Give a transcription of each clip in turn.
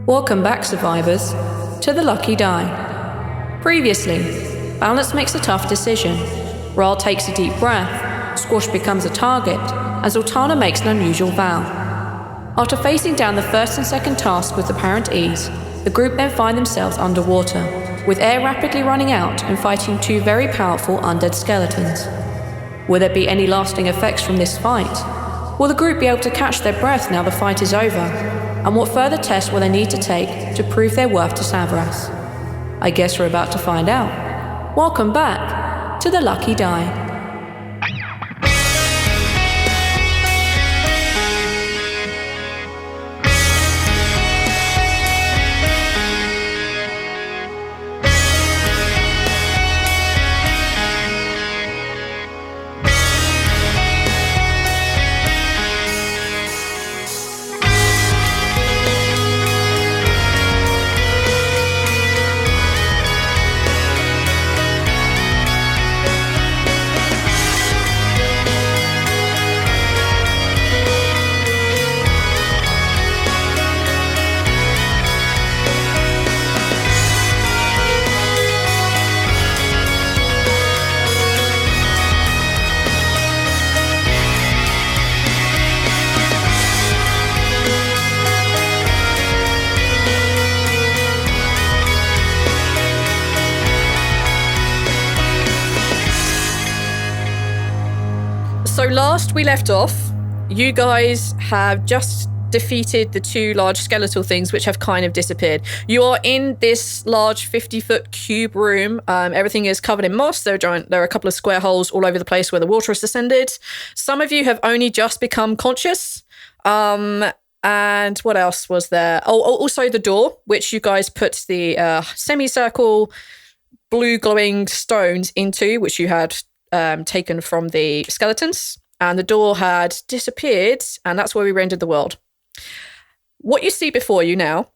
Welcome back, survivors, to the Lucky Die. Previously, Balance makes a tough decision. Rhal takes a deep breath, Squash becomes a target, and Zaltanna makes an unusual vow. After facing down the first and second task with apparent ease, the group then find themselves underwater, with air rapidly running out and fighting two very powerful undead skeletons. Will there be any lasting effects from this fight? Will the group be able to catch their breath now the fight is over? And what further tests will they need to take to prove their worth to Savras? I guess we're about to find out. Welcome back to the Lucky Die. So last we left off, you guys have just defeated the two large skeletal things which have kind of disappeared. You are in this large 50-foot cube room. Everything is covered in moss. There are a couple of square holes all over the place where the water has descended. Some of you have only just become conscious. And what else was there? Oh, also the door, which you guys put the semicircle blue glowing stones into, which you had taken from the skeletons, and the door had disappeared, and that's where we rendered the world. What you see before you now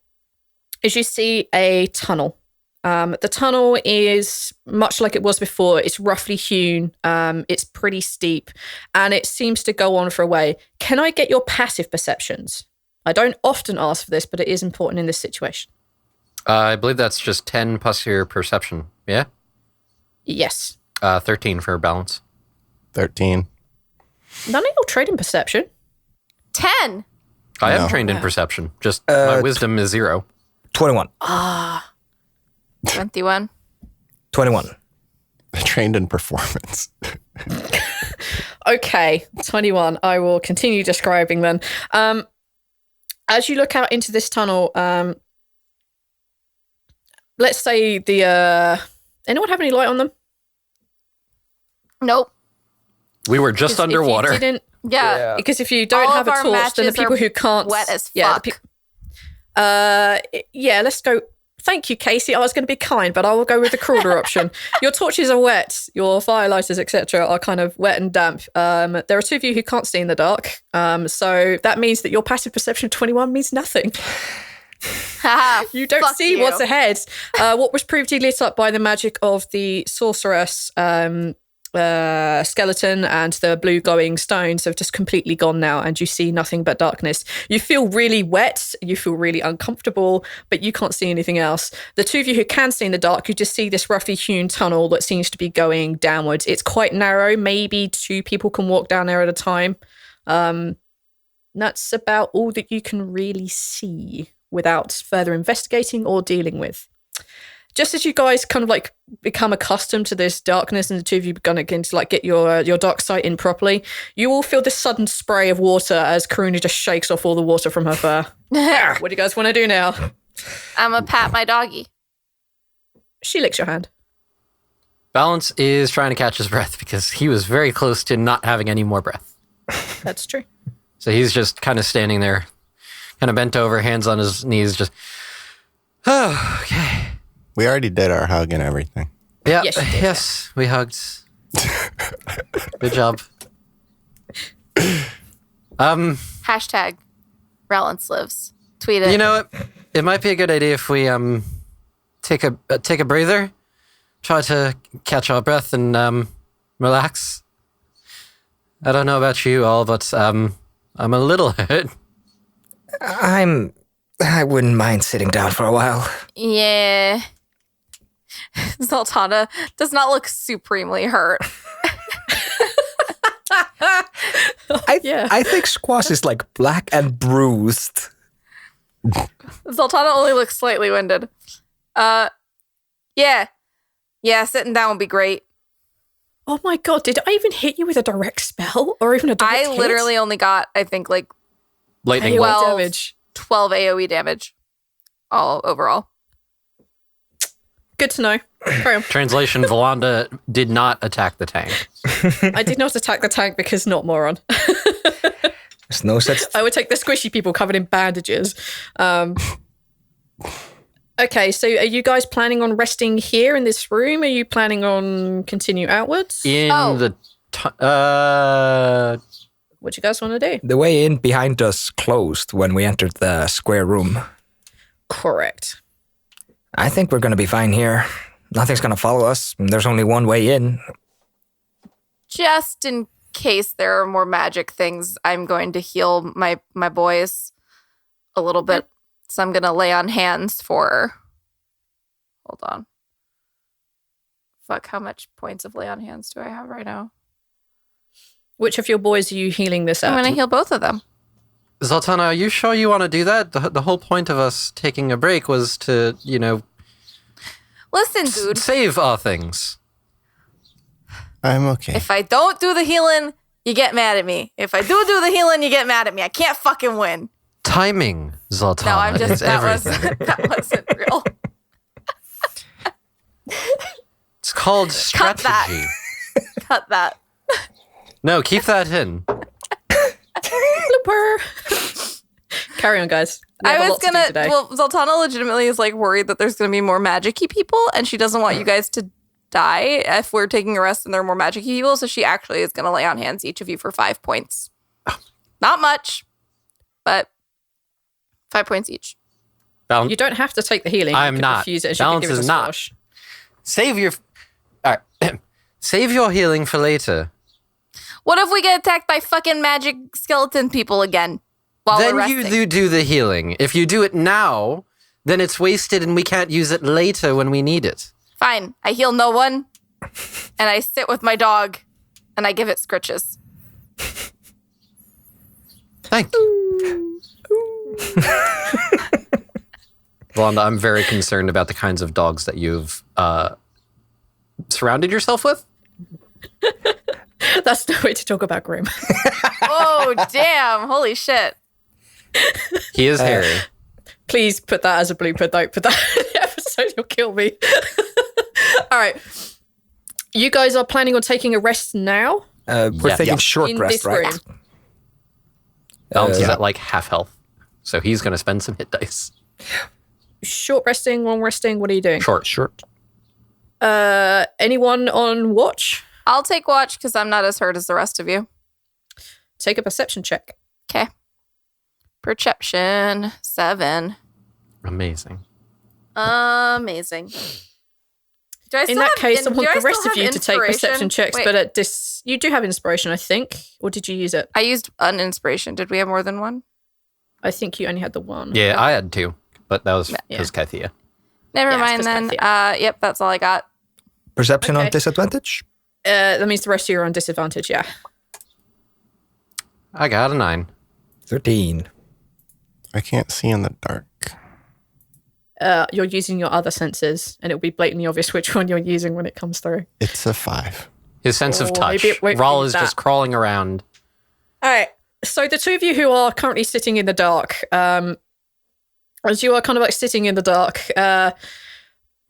is you see a tunnel. The tunnel is much like it was before. It's roughly hewn. It's pretty steep, and it seems to go on for a way. Can I get your passive perceptions? I don't often ask for this, but it is important in this situation. I believe that's just 10 plus your perception, yeah? Yes. 13 for balance. 13. None of you trade in perception. 10. I am trained in perception. Just my wisdom is 0. 21. 21. 21. Trained in performance. Okay, 21. I will continue describing then. As you look out into this tunnel, let's say anyone have any light on them? Nope. We were just underwater. If you didn't, Yeah. because if you don't All have of a our torch, then the matches people are who can't... wet as Yeah, fuck. let's go... Thank you, Casey. I was going to be kind, but I will go with the crueler option. Your torches are wet. Your firelighters, etc., are kind of wet and damp. There are two of you who can't see in the dark. So that means that your passive perception of 21 means nothing. You don't see what's ahead. What was previously lit up by the magic of the sorceress skeleton and the blue glowing stones have just completely gone now, and you see nothing but darkness. You feel really wet, you feel really uncomfortable, but you can't see anything else. The two of you who can see in the dark, you just see this roughly hewn tunnel that seems to be going downwards. It's quite narrow, maybe 2 people can walk down there at a time. That's about all that you can really see without further investigating or dealing with. Just as you guys kind of like become accustomed to this darkness, and the two of you begin to like get your dark sight in properly, you all feel this sudden spray of water as Karuna just shakes off all the water from her fur. What do you guys want to do now? I'm gonna pat my doggy. She licks your hand. Balance is trying to catch his breath because he was very close to not having any more breath. That's true. So he's just kind of standing there, kind of bent over, hands on his knees, just, oh, okay. We already did our hug and everything. Yeah, Yes, we hugged. Good job. Hashtag Rallance lives. Tweet it. You know what? It might be a good idea if we take a breather, try to catch our breath and relax. I don't know about you all, but I'm a little hurt. I'm I wouldn't mind sitting down for a while. Yeah. Zaltanna does not look supremely hurt. I think Squash is like black and bruised. Zaltanna only looks slightly winded. Yeah. Yeah, sitting down would be great. Oh my god, did I even hit you with a direct spell? Or even a direct I hit? literally only got, I think, like Lightning. AoE bolt. damage. 12 AoE damage. All overall. Good to know. Carry on. Translation, Valanda did not attack the tank. I did not attack the tank because not moron. There's no such... I would take the squishy people covered in bandages. Okay, so are you guys planning on resting here in this room? Are you planning on continue outwards? In the... What you guys want to do? The way in behind us closed when we entered the square room. Correct. I think we're going to be fine here. Nothing's going to follow us. There's only one way in. Just in case there are more magic things, I'm going to heal my boys a little bit. So I'm going to lay on hands for... Hold on. Fuck, how much points of lay on hands do I have right now? Which of your boys are you healing this at? I'm going to heal both of them. Zaltanna, are you sure you want to do that? The whole point of us taking a break was to, Listen, dude. save our things. I'm okay. If I don't do the healing, you get mad at me. If I do the healing, you get mad at me. I can't fucking win. Timing, Zaltanna, No, I'm just... is everything. That wasn't real. It's called Cut strategy. that. Cut that. No, keep that in. Blooper. Carry on, guys. We have a lot to do today. Well, Zaltanna legitimately is like worried that there's gonna be more magic-y people, and she doesn't want you guys to die if we're taking a rest and there are more magic-y people, so she actually is gonna lay on hands each of you for 5 points. Not much, but 5 points each. You don't have to take the healing. I'm You can not. refuse it and she can Balance give it is a not. squash. Save your... All right. Save your healing for later. What if we get attacked by fucking magic skeleton people again while we're Then resting? you do the healing. If you do it now, then it's wasted and we can't use it later when we need it. Fine. I heal no one, and I sit with my dog, and I give it scritches. Thank you. Valanda, I'm very concerned about the kinds of dogs that you've surrounded yourself with. That's no way to talk about Grim. Oh, damn. Holy shit. He is hairy. Please put that as a blooper. Don't put that in the episode. You'll kill me. All right. You guys are planning on taking a rest now? We're taking short In rest, this right? room? Balance is at like half health. So he's going to spend some hit dice. Short resting, long resting. What are you doing? Short. Anyone on watch? I'll take watch because I'm not as hurt as the rest of you. Take a perception check. Okay. Perception 7. Amazing. Amazing. Do I still In that have case, I do want the still rest of have you to take inspiration? perception checks, Wait, but at this, you do have inspiration, I think. Or did you use it? I used an inspiration. Did we have more than one? I think you only had the one. Yeah, I had 2, but that was Yeah. because Kythea. Never Yeah, it's mind then. perspective. Yep, that's all I got. Perception Okay. on disadvantage? That means the rest of you are on disadvantage, yeah. I got a 9. 13. I can't see in the dark. You're using your other senses, and it'll be blatantly obvious which one you're using when it comes through. It's a 5. His sense of Oh, touch. maybe it won't Rhal be is that. just crawling around. All right. So the two of you who are currently sitting in the dark, as you are kind of like sitting in the dark,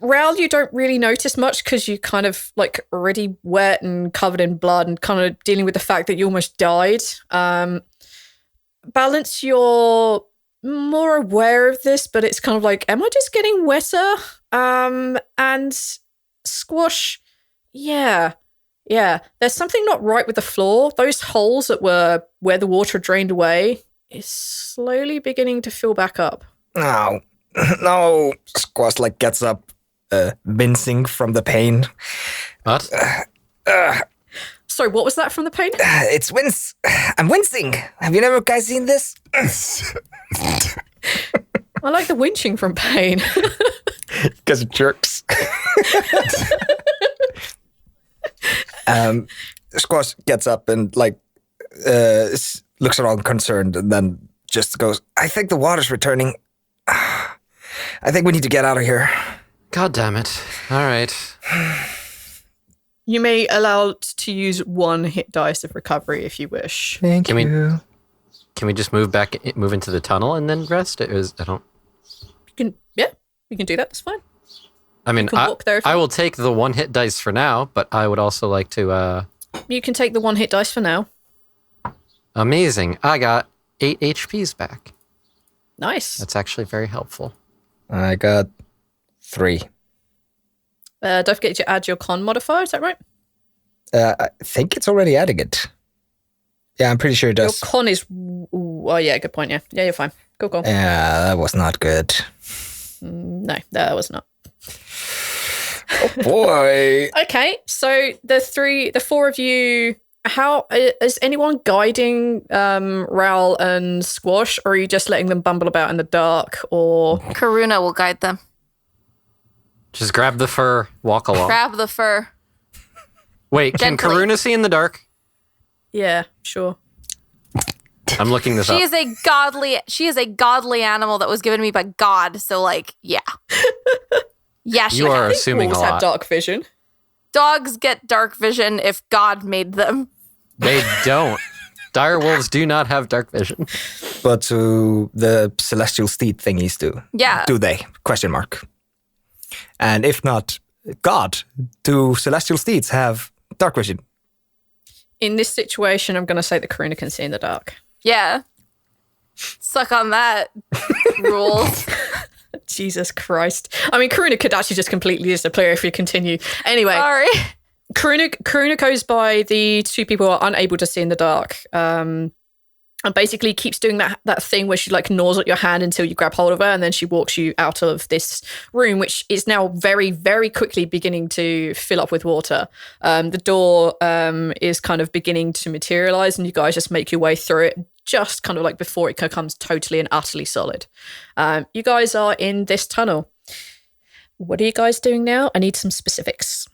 Rhal, you don't really notice much because you kind of like already wet and covered in blood and kind of dealing with the fact that you almost died. Balance, you're more aware of this, but it's kind of like, am I just getting wetter? And Squash, yeah. There's something not right with the floor. Those holes that were where the water drained away is slowly beginning to fill back up. No. No. Squash like gets up, wincing from the pain. What? Sorry, what was that from the pain? It's wince. I'm wincing. Have you never guys seen this? I like the winching from pain. Because it jerks. Squash gets up and looks around concerned and then just goes, I think the water's returning. I think we need to get out of here. God damn it. All right. You may allow to use 1 hit dice of recovery if you wish. Thank Can we- you. Can we just move into the tunnel and then rest? You can do that. That's fine. I mean, can walk there if I you- will take the 1 hit dice for now, but I would also like to, You can take the 1 hit dice for now. amazing. I got 8 HPs back. Nice. That's actually very helpful. I got 3. Don't forget to add your con modifier. Is that right? I think it's already adding it. Yeah, I'm pretty sure it Your does. con is. Oh yeah, good point. Yeah, you're fine. Cool. Yeah, that was not good. No, that was not. Boy. Okay, so the 4 of you. How is anyone guiding Rhal and Squash, or are you just letting them bumble about in the dark? Or Karuna will guide them. Just grab the fur, walk along. Grab the fur. Wait, can Gently. Karuna see in the dark? yeah, sure. I'm looking this up. She is a godly animal that was given to me by God. So yeah. Yeah, she You are I think assuming a wolves have lot. dark vision. Dogs get dark vision if God made them. They don't. Dire wolves do not have dark vision. But to the celestial steed thingies do. Yeah. Do they? Question mark. And if not God, do celestial steeds have dark vision? In this situation, I'm going to say that Karuna can see in the dark. Yeah. Suck on that, rules. Jesus Christ. I mean, Karuna could actually just completely disappear if we continue. Anyway, Sorry. Karuna goes by the 2 people who are unable to see in the dark. And basically keeps doing that thing where she gnaws at your hand until you grab hold of her, and then she walks you out of this room, which is now very, very quickly beginning to fill up with water. The door is kind of beginning to materialize, and you guys just make your way through it, just kind of before it becomes totally and utterly solid. You guys are in this tunnel. What are you guys doing now? I need some specifics.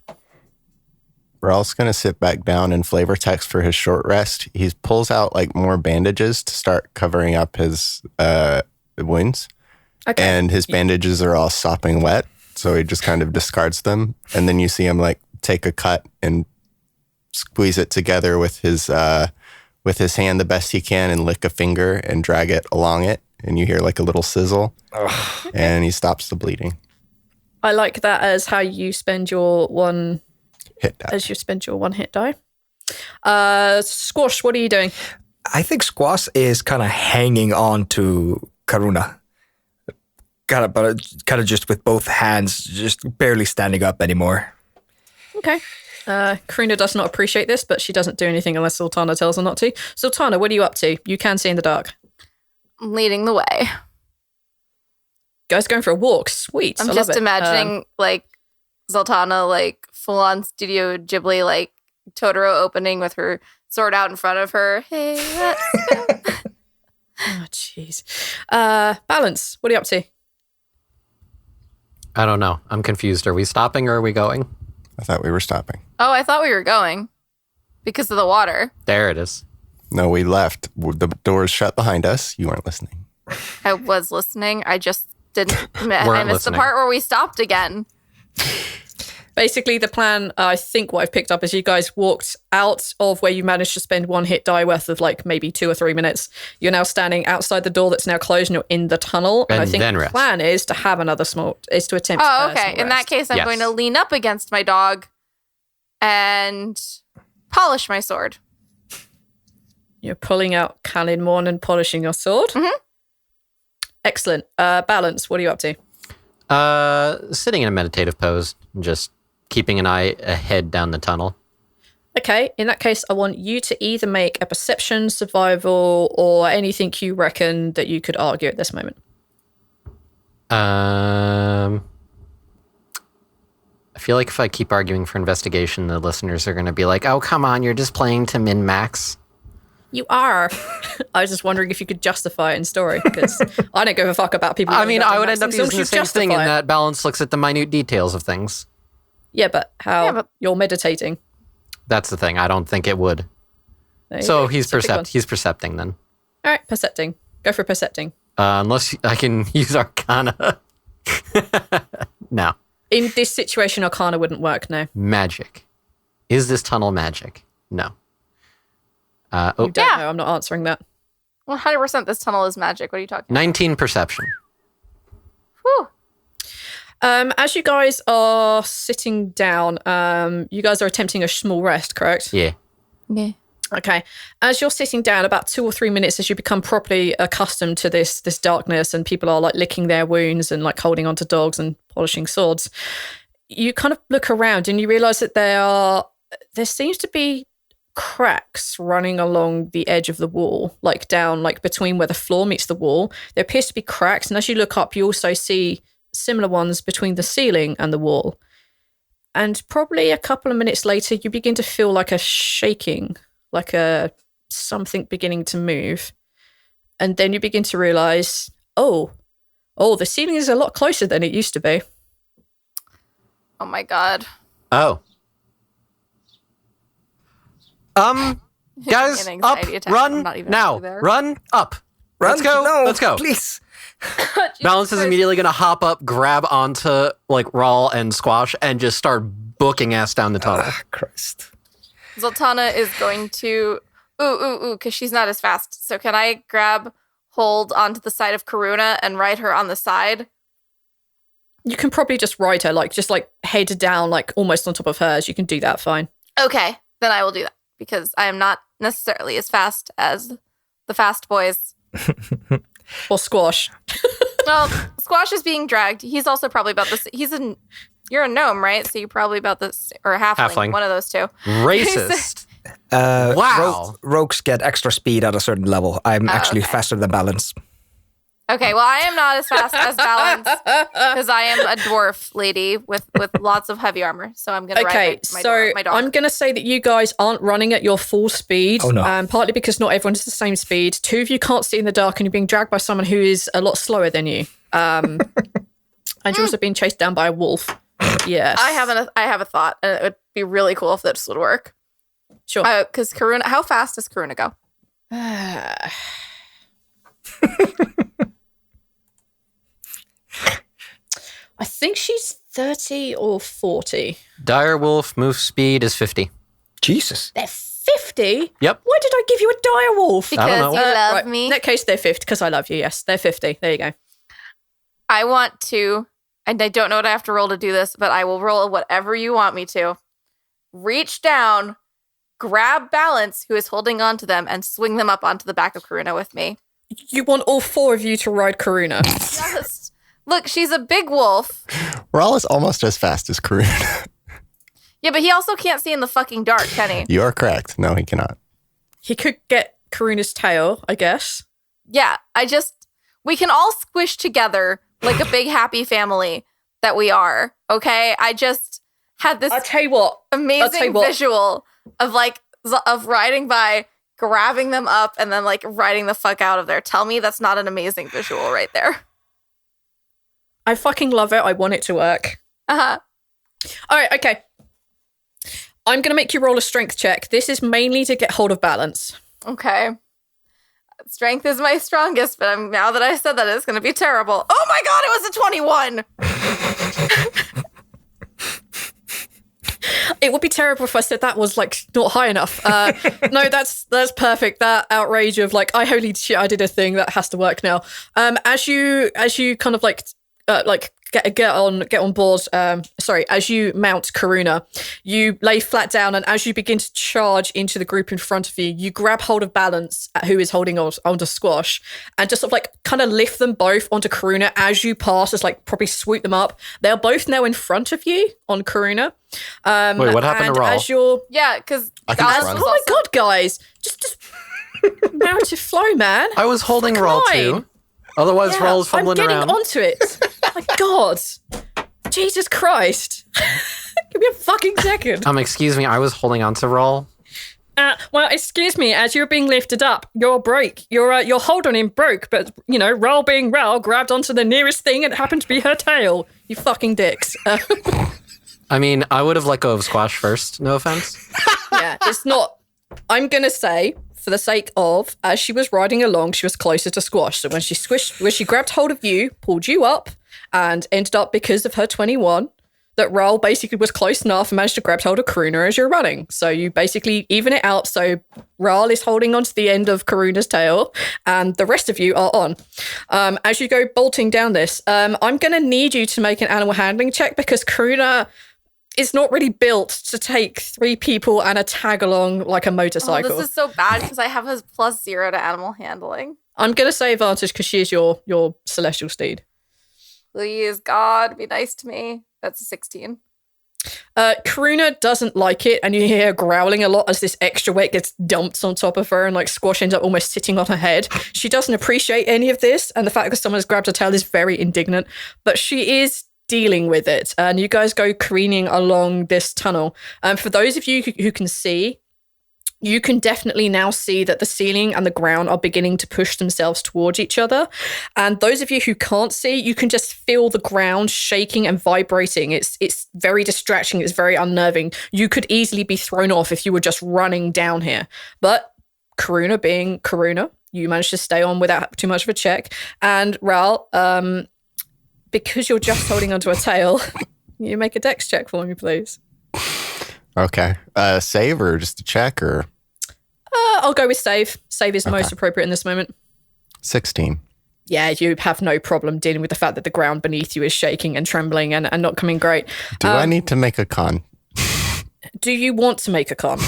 Rhal's going to sit back down and flavor text for his short rest. He pulls out more bandages to start covering up his wounds. Okay. And his bandages are all sopping wet. So he just kind of discards them. And then you see him take a cut and squeeze it together with his hand the best he can and lick a finger and drag it along it. And you hear a little sizzle. And he stops the bleeding. I like that as how you spend your 1 Hit that. as you spend your 1 hit die. Squash, what are you doing? I think Squash is kind of hanging on to Karuna. Kind of just with both hands, just barely standing up anymore. Okay. Karuna does not appreciate this, but she doesn't do anything unless Zaltanna tells her not to. Zaltanna, what are you up to? You can see in the dark. I'm leading the way. Guys going for a walk. Sweet. I'm I just love it. imagining Zaltanna full on Studio Ghibli Totoro opening with her sword out in front of her. Hey, let's go. Oh, jeez. Balance, what are you up to? I don't know. I'm confused. Are we stopping or are we going? I thought we were stopping. Oh, I thought we were going because of the water. There it is. No, we left. The doors shut behind us. You weren't listening. I was listening. I just didn't. I Weren't missed the listening. part where we stopped again. Basically, the plan, I think what I've picked up is you guys walked out of where you managed to spend 1 hit die worth of maybe 2 or 3 minutes. You're now standing outside the door that's now closed and you're in the tunnel. And I And think then the rest. plan is to have is to attempt Oh, a okay. small In that rest. case, I'm Yes. going to lean up against my dog and polish my sword. You're pulling out Kalinmorn and polishing your sword. Mm-hmm. Excellent. Balance, what are you up to? Sitting in a meditative pose, and just keeping an eye ahead down the tunnel. Okay, in that case, I want you to either make a perception, survival, or anything you reckon that you could argue at this moment. I feel like if I keep arguing for investigation, the listeners are going to be like, "Oh, come on, you're just playing to min-max." You are. I was just wondering if you could justify it in story, because I don't give a fuck about people. I mean, I would end up as long using the as you same thing in justify it. that balance looks at the minute details of things. Yeah, but how? Yeah, but- You're meditating. That's the thing. I don't think it would. There you So go. he's It's a big one. he's percepting then. All right, percepting. Go for percepting. Unless I can use Arcana. No. In this situation, Arcana wouldn't work, no. Magic. Is this tunnel magic? No. You don't Yeah. know. I'm not answering that. 100% this tunnel is magic. What are you talking 19 perception. Whew. As you guys are sitting down, you guys are attempting a small rest, correct? Yeah. Yeah. Okay. As you're sitting down, about 2 or 3 minutes, as you become properly accustomed to this darkness, and people are like licking their wounds and like holding onto dogs and polishing swords, you kind of look around and you realize that there seems to be cracks running along the edge of the wall, like down, like between where the floor meets the wall. There appears to be cracks, and as you look up, you also see similar ones between the ceiling and the wall. And probably a couple of minutes later, you begin to feel like a shaking, like something beginning to move. And then you begin to realize, oh, the ceiling is a lot closer than it used to be. Oh my god. Oh. Guys, An up, anxiety attack. run I'm not even now, actually there. run up. Run? Let's go. No, Let's go. Please. Balance is immediately going to hop up, grab onto like Rhal and Squash, and just start booking ass down the tunnel. Ah, Christ. Zaltanna is going to because she's not as fast. So can I grab hold onto the side of Karuna and ride her on the side? You can probably just ride her, like just like head down, like almost on top of hers. You can do that fine. Okay, then I will do that because I am not necessarily as fast as the fast boys. Or Squash. Well, Squash is being dragged. He's also probably about this. You're a gnome, right? So you're probably about this, or a halfling. One of those two. Racist. Wow. Wow. Rogues get extra speed at a certain level. I'm actually okay. faster than Balance. Okay, well, I am not as fast as Balance because I am a dwarf lady with lots of heavy armor. So I'm going to Okay, ride so my dog. I'm going to say that you guys aren't running at your full speed. Oh, no. Partly because not everyone's the same speed. 2 of you can't see in the dark, and you're being dragged by someone who is a lot slower than you. And you're also being chased down by a wolf. Yes. I have a thought, and it would be really cool if this would work. Sure. Because Karuna, how fast does Karuna go? I think she's 30 or 40. Dire Wolf move speed is 50. Jesus. They're 50? Yep. Why did I give you a dire wolf? I don't Because know. you love Right, me. In that case, they're 50 because I love you. Yes, they're 50. There you go. I want to, and I don't know what I have to roll to do this, but I will roll whatever you want me to. Reach down, grab Balance, who is holding on to them, and swing them up onto the back of Karuna with me. You want all 4 of you to ride Karuna. Just look, she's a big wolf. Rhal is almost as fast as Karuna. Yeah, but he also can't see in the fucking dark, can he? You are correct. No, he cannot. He could get Karuna's tail, I guess. Yeah, we can all squish together like a big happy family that we are, okay? I just had this I'll tell you what. amazing visual of riding by, grabbing them up, and then like riding the fuck out of there. Tell me that's not an amazing visual right there. I fucking love it. I want it to work. Uh-huh. All right, okay. I'm going to make you roll a strength check. This is mainly to get hold of Balance. Okay. Strength is my strongest, but now that I said that, it's going to be terrible. Oh my god, it was a 21! It would be terrible if I said that was like not high enough. No, that's perfect. That outrage of like, holy shit, I did a thing that has to work now. As you kind of get on board. As you mount Karuna, you lay flat down, and as you begin to charge into the group in front of you, you grab hold of Balance, who is holding onto Squash, and just sort of like kind of lift them both onto Karuna as you pass, just like probably swoop them up. They are both now in front of you on Karuna. Wait, what happened to Rhal? As you're, Yeah, because I can Balance run. was oh my also- god, guys, just narrative flow, man. I was holding Rhal Fine. too. Otherwise, Yeah, Rhal's fumbling I'm getting around. onto it. My God. Jesus Christ. Give me a fucking second. Excuse me, I was holding on to Rhal. Well, excuse me, as you're being lifted up, you're broke. Your hold on him broke, but, Rhal being Rhal grabbed onto the nearest thing and it happened to be her tail. You fucking dicks. I mean, I would have let go of Squash first, no offense. Yeah, it's not... I'm going to say, for the sake of, as she was riding along, she was closer to Squash. So when she grabbed hold of you, pulled you up, and ended up, because of her 21, that Rhal basically was close enough and managed to grab hold of Karuna as you're running. So you basically even it out. So Rhal is holding onto the end of Karuna's tail and the rest of you are on. As you go bolting down this, I'm going to need you to make an animal handling check because Karuna is not really built to take 3 people and a tag along like a motorcycle. Oh, this is so bad because I have a +0 to animal handling. I'm going to say advantage because she is your celestial steed. Please, God, be nice to me. That's a 16. Karuna doesn't like it, and you hear her growling a lot as this extra weight gets dumped on top of her, and like Squash ends up almost sitting on her head. She doesn't appreciate any of this, and the fact that someone has grabbed her tail is very indignant, but she is dealing with it. And you guys go careening along this tunnel. For those of you who can see, you can definitely now see that the ceiling and the ground are beginning to push themselves towards each other. And those of you who can't see, you can just feel the ground shaking and vibrating. It's very distracting. It's very unnerving. You could easily be thrown off if you were just running down here. But Karuna being Karuna, you managed to stay on without too much of a check. And Rhal, because you're just holding onto a tail, you make a dex check for me, please. Okay. Save or just a check or? I'll go with save. Save is most appropriate in this moment. 16. Yeah, you have no problem dealing with the fact that the ground beneath you is shaking and trembling and not coming great. Do I need to make a con? Do you want to make a con?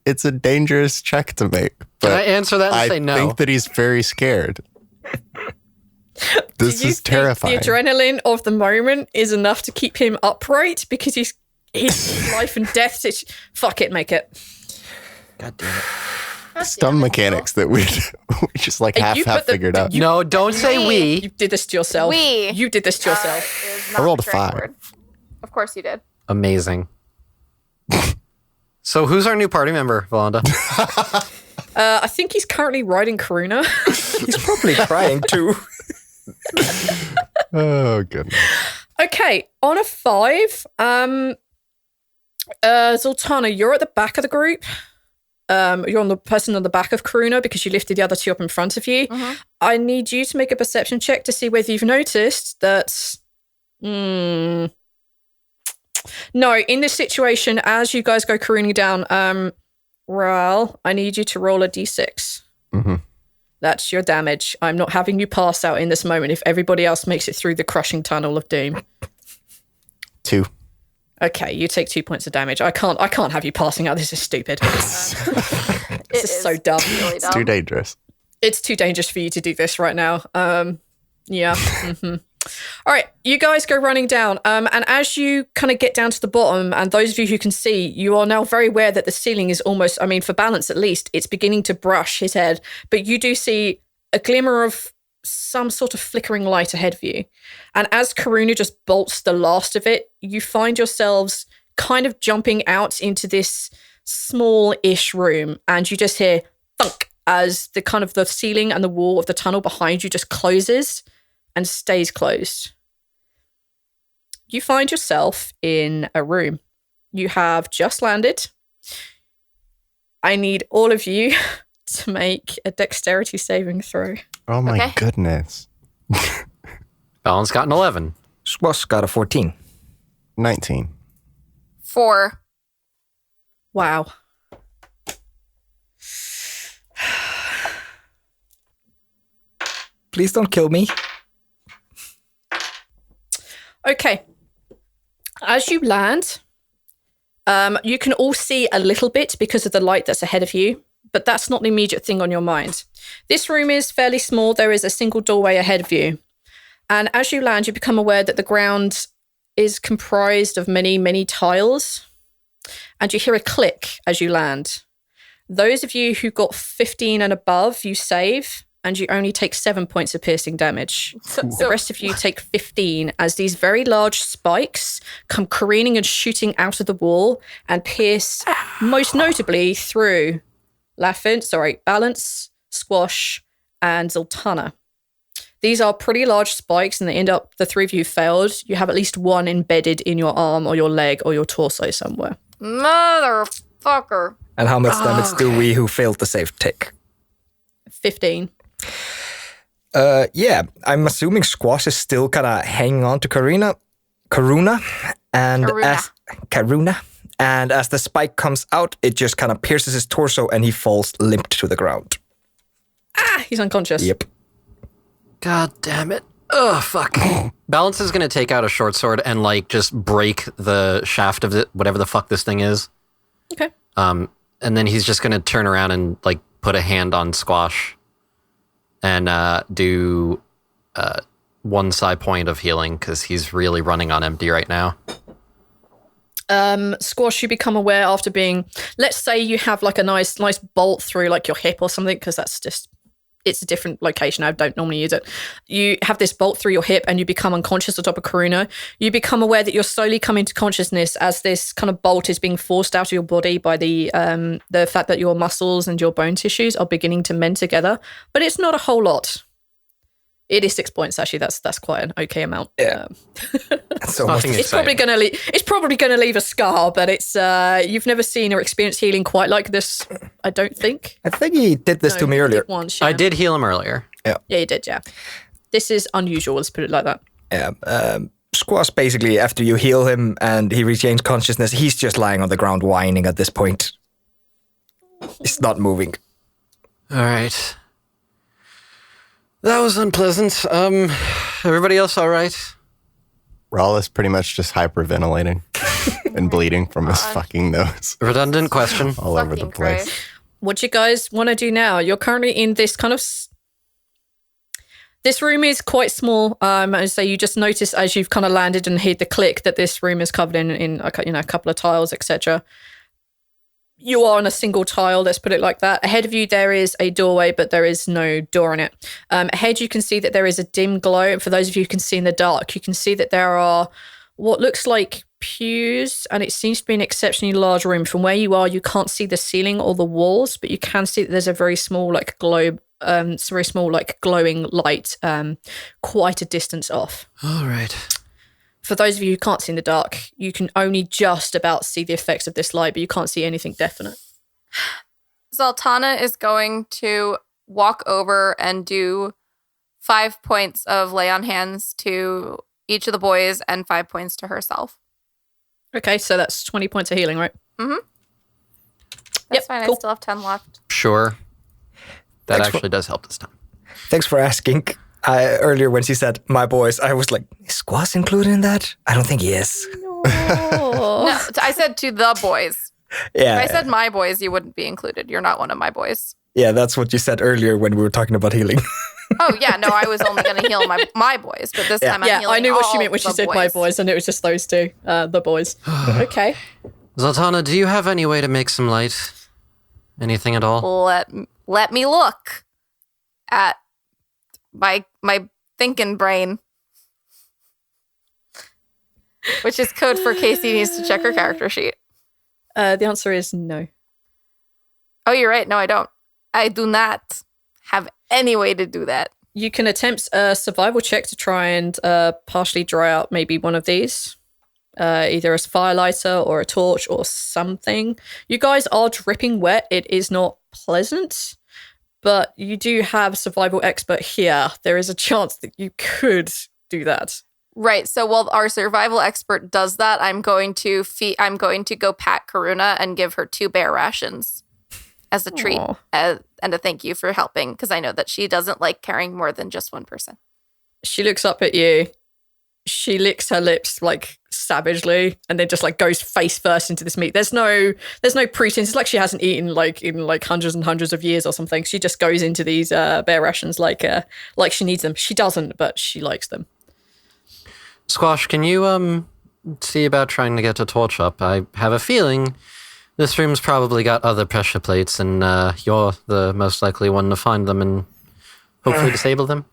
It's a dangerous check to make. But Can I answer that and say no? I think that he's very scared. This is terrifying. The adrenaline of the moment is enough to keep him upright because his life and death. Fuck it, make it. God damn it. It's dumb mechanics that we just like half figured out. No, don't say we. You did this to yourself. You did this to yourself. Is not I rolled a the correct 5. word. Of course you did. Amazing. So who's our new party member, Valanda? I think he's currently riding Karuna. He's probably crying too. Oh, goodness. Okay, on a 5, Zaltanna, you're at the back of the group. You're on the person on the back of Karuna because you lifted the other 2 up in front of you. Mm-hmm. I need you to make a perception check to see whether you've noticed that... No, in this situation, as you guys go careening down, Rhal, I need you to roll a d6. Mm-hmm. That's your damage. I'm not having you pass out in this moment if everybody else makes it through the crushing tunnel of doom. 2. Okay, you take 2 points of damage. I can't have you passing out. This is stupid. This is so dumb. Really It's too dangerous. It's too dangerous for you to do this right now. Yeah. Mm-hmm. All right, you guys go running down. And as you kind of get down to the bottom, and those of you who can see, you are now very aware that the ceiling is almost, I mean, for balance at least, it's beginning to brush his head. But you do see a glimmer of some sort of flickering light ahead of you. And as Karuna just bolts the last of it, you find yourselves kind of jumping out into this small-ish room. And you just hear thunk as the kind of the ceiling and the wall of the tunnel behind you just closes and stays closed. You find yourself in a room. You have just landed. I need all of you to make a dexterity saving throw. Oh my goodness. Balance got an 11. Squash got a 14. 19. 4. Wow. Please don't kill me. Okay. As you land, you can all see a little bit because of the light that's ahead of you, but that's not the immediate thing on your mind. This room is fairly small. There is a single doorway ahead of you. And as you land, you become aware that the ground is comprised of many, many tiles. And you hear a click as you land. Those of you who got 15 and above, you save. and you only take 7 points of piercing damage. The rest of you take 15 as these very large spikes come careening and shooting out of the wall and pierce most notably through Balance, Squash, and Zaltanna. These are pretty large spikes, and they end up, the three of you failed. You have at least one embedded in your arm or your leg or your torso somewhere. Motherfucker. And how much damage do we who failed the save take? 15. Yeah, I'm assuming Squash is still kind of hanging on to Karuna, and as the spike comes out, it just kind of pierces his torso, and he falls limp to the ground. He's unconscious. Yep. God damn it. Oh, fuck. Balance is going to take out a short sword and, like, just break the shaft of it, whatever the fuck this thing is. Okay. And then he's just going to turn around and, like, put a hand on Squash and do 1 psi point of healing because he's really running on empty right now. Squash, you become aware after being, let's say you have like a nice bolt through like your hip or something, because that's just, it's a different location. I don't normally use it. You have this bolt through your hip and you become unconscious atop of Karuna. You become aware that you're slowly coming to consciousness as this kind of bolt is being forced out of your body by the fact that your muscles and your bone tissues are beginning to mend together. But it's not a whole lot. It is 6 points actually. That's quite an okay amount. Yeah. It's probably going to leave a scar, but it's you've never seen or experienced healing quite like this. I don't think. I think he did this to me earlier. Once, yeah. I did heal him earlier. Yeah, you did. Yeah, this is unusual. Let's put it like that. Yeah. Squash, basically, after you heal him and he regains consciousness, he's just lying on the ground whining at this point. He's not moving. All right. That was unpleasant. Everybody else all right? Rhal is pretty much just hyperventilating and bleeding from his fucking nose Redundant question. all over the Fucking place. Christ. What do you guys want to do now? You're currently in this kind of... This room is quite small. I say you just notice as you've kind of landed and heard the click that this room is covered in a couple of tiles, etc. You are on a single tile, let's put it like that. Ahead of you, there is a doorway, but there is no door in it. Ahead, you can see that there is a dim glow. And for those of you who can see in the dark, you can see that there are what looks like pews, and it seems to be an exceptionally large room. From where you are, you can't see the ceiling or the walls, but you can see that there's a very small, glowing light quite a distance off. All right. For those of you who can't see in the dark, you can only just about see the effects of this light, but you can't see anything definite. Zaltanna is going to walk over and do 5 points of lay on hands to each of the boys and 5 points to herself. Okay, so that's 20 points of healing, right? Mm-hmm. That's Yep, fine. cool. I still have 10 left. Sure. That Thanks actually does help this time. Thanks for asking. Earlier when she said my boys, I was like, is Squash included in that? I don't think he is. No, I said to the boys. Yeah. If I said my boys, you wouldn't be included. You're not one of my boys. Yeah, that's what you said earlier when we were talking about healing. Oh, yeah. No, I was only going to heal my boys, but this time I'm healing I knew what she all meant when she the said my boys, and it was just those two, the boys. Okay. Zaltanna, do you have any way to make some light? Anything at all? Let me look at my thinking brain, which is code for Casey needs to check her character sheet. The answer is no. Oh, you're right. No, I don't. I do not have any way to do that. You can attempt a survival check to try and partially dry out maybe one of these. Either a firelighter or a torch or something. You guys are dripping wet. It is not pleasant, but you do have survival expert here. There is a chance that you could do that. Right. So while our survival expert does that, I'm going to go pat Karuna and give her 2 bear rations as a treat and a thank you for helping, because I know that she doesn't like carrying more than just one person. She looks up at you. She licks her lips savagely, and then just goes face first into this meat. There's no pretense. It's like she hasn't eaten in hundreds and hundreds of years or something. She just goes into these bear rations like she needs them. She doesn't, but she likes them. Squash, can you see about trying to get a torch up? I have a feeling this room's probably got other pressure plates, and you're the most likely one to find them, and hopefully disable them?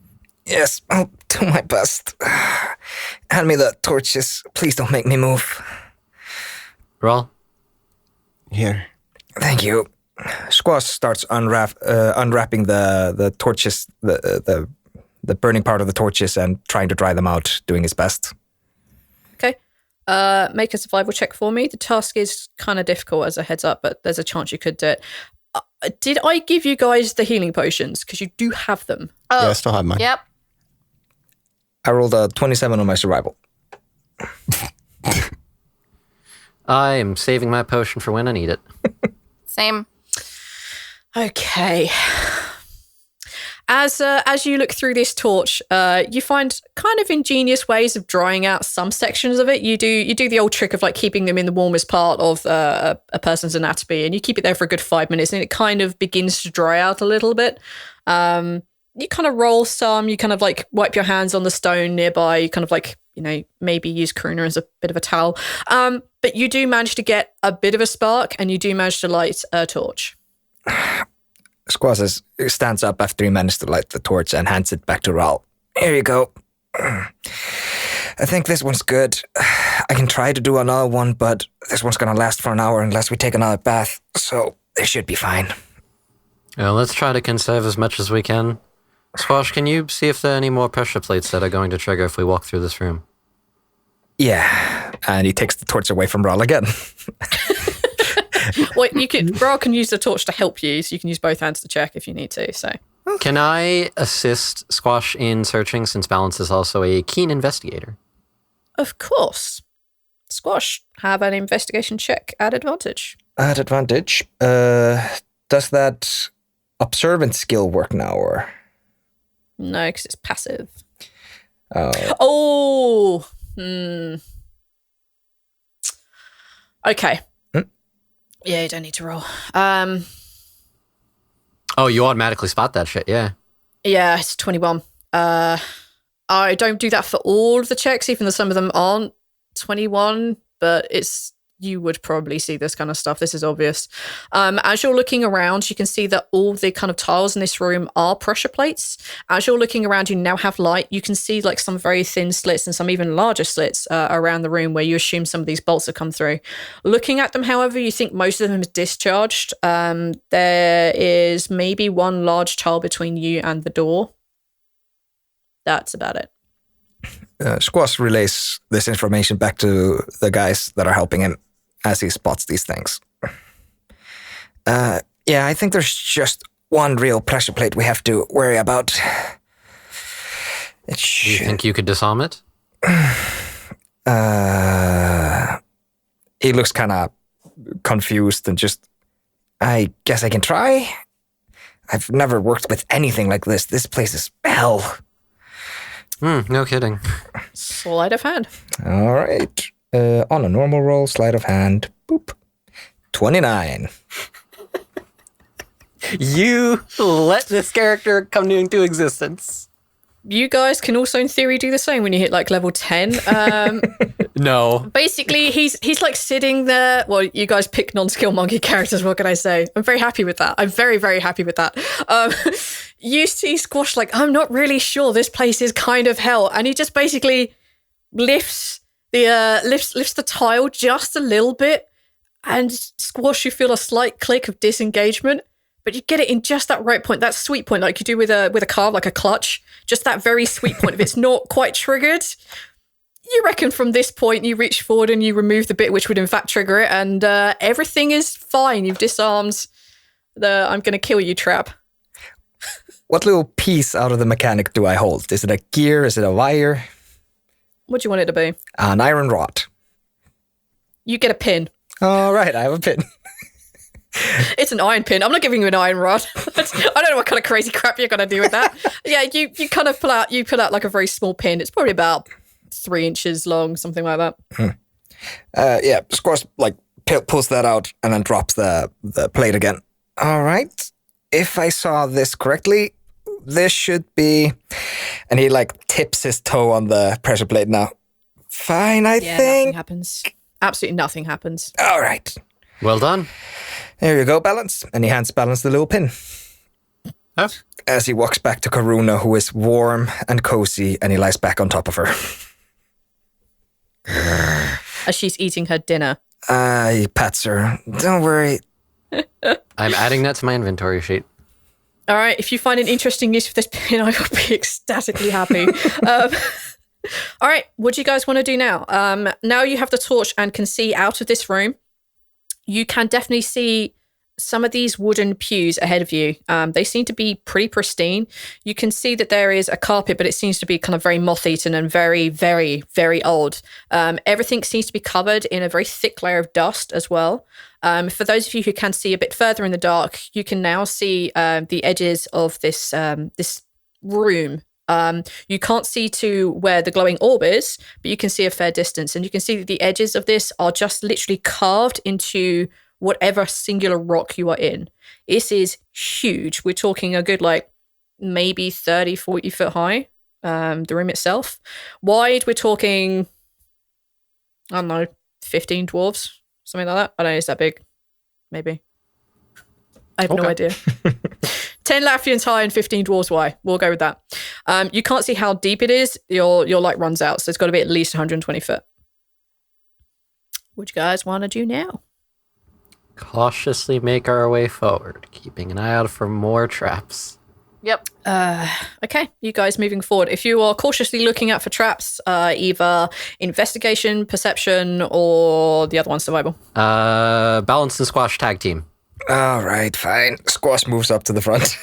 Yes, I'll do my best. Hand me the torches. Please don't make me move. Rhal? Here. Thank you. Squash starts unwrapping the torches, the burning part of the torches, and trying to dry them out, doing his best. Okay. Make a survival check for me. The task is kind of difficult as a heads up, but there's a chance you could do it. Did I give you guys the healing potions? Because you do have them. Oh, Yeah, I still have mine. Yep. I rolled a 27 on my survival. I am saving my potion for when I need it. Same. Okay. As you look through this torch, you find kind of ingenious ways of drying out some sections of it. You do the old trick of like keeping them in the warmest part of a person's anatomy, and you keep it there for a good 5 minutes, and it kind of begins to dry out a little bit. You kind of roll some. You kind of like wipe your hands on the stone nearby. You kind of like, maybe use Karuna as a bit of a towel. But you do manage to get a bit of a spark, and you do manage to light a torch. Squash stands up after he managed to light the torch and hands it back to Rhal. Here you go. I think this one's good. I can try to do another one, but this one's going to last for an hour unless we take another bath, so they should be fine. Let's try to conserve as much as we can. Squash, can you see if there are any more pressure plates that are going to trigger if we walk through this room? Yeah, and he takes the torch away from Rhal again. Well, Rhal can use the torch to help you, so you can use both hands to check if you need to. So, can I assist Squash in searching, since Balance is also a keen investigator? of course, Squash, have an investigation check at advantage. At advantage. Does that observant skill work now, or? No, because it's passive. Oh. Okay. Yeah, you don't need to roll. Oh, you automatically spot that shit, yeah. Yeah, it's 21. I don't do that for all of the checks, even though some of them aren't 21, but you would probably see this kind of stuff. This is obvious. As you're looking around, you can see that all the kind of tiles in this room are pressure plates. As you're looking around, you now have light. You can see like some very thin slits and some even larger slits around the room where you assume some of these bolts have come through. Looking at them, however, you think most of them is discharged. There is maybe one large tile between you and the door. That's about it. Squash relays this information back to the guys that are helping him as he spots these things. Yeah, I think there's just one real pressure plate we have to worry about. Do you think you could disarm it? He looks kind of confused and just, I guess I can try. I've never worked with anything like this. This place is hell. No kidding. Sleight of hand. All right. On a normal roll, sleight of hand. Boop. 29. You let this character come into existence. You guys can also, in theory, do the same when you hit like level 10. No. Basically, he's like sitting there. Well, you guys pick non-skill monkey characters. What can I say? I'm very happy with that. I'm very, very happy with that. You see Squash like, I'm not really sure. This place is kind of hell, and he just basically lifts the tile just a little bit, and Squash, you feel a slight click of disengagement, but you get it in just that right point, that sweet point, like you do with a car, like a clutch. Just that very sweet point. If it's not quite triggered, you reckon from this point you reach forward and you remove the bit which would in fact trigger it, and everything is fine. You've disarmed the "I'm going to kill you" trap. What little piece out of the mechanic do I hold? Is it a gear? Is it a wire? What do you want it to be? An iron rod. You get a pin. All right, I have a pin. It's an iron pin. I'm not giving you an iron rod. I don't know what kind of crazy crap you're going to do with that. Yeah, you kind of pull out like a very small pin. It's probably about 3 inches long, something like that. Yeah, Squash like pulls that out and then drops the plate again. All right. If I saw this correctly, this should be... And he like tips his toe on the pressure plate now. Fine, I think. Nothing happens. Absolutely nothing happens. All right. Well done. There you go, Balance. And he hands Balance the little pin. Oh. As he walks back to Karuna, who is warm and cozy, and he lies back on top of her. As she's eating her dinner. He pats her. Don't worry. I'm adding that to my inventory sheet. All right, if you find an interesting use for this pin, I will be ecstatically happy. All right, what do you guys want to do now? Now you have the torch and can see out of this room. You can definitely see some of these wooden pews ahead of you. They seem to be pretty pristine. You can see that there is a carpet, but it seems to be kind of very moth-eaten and very, very, very old. Everything seems to be covered in a very thick layer of dust as well. For those of you who can see a bit further in the dark, you can now see the edges of this room. You can't see to where the glowing orb is, but you can see a fair distance. And you can see that the edges of this are just literally carved into whatever singular rock you are in. This is huge. We're talking a good, maybe 30, 40 foot high, the room itself. Wide, we're talking, I don't know, 15 dwarves, something like that. I don't know, is that big? Maybe. I have no idea. 10 Latvians high and 15 dwarves wide. We'll go with that. You can't see how deep it is. Your light runs out, so it's got to be at least 120 foot. What do you guys want to do now? Cautiously make our way forward, keeping an eye out for more traps. Yep. Okay, you guys moving forward. If you are cautiously looking out for traps, either investigation, perception, or the other one, survival. Balance and squash tag team. All right, fine. Squash moves up to the front.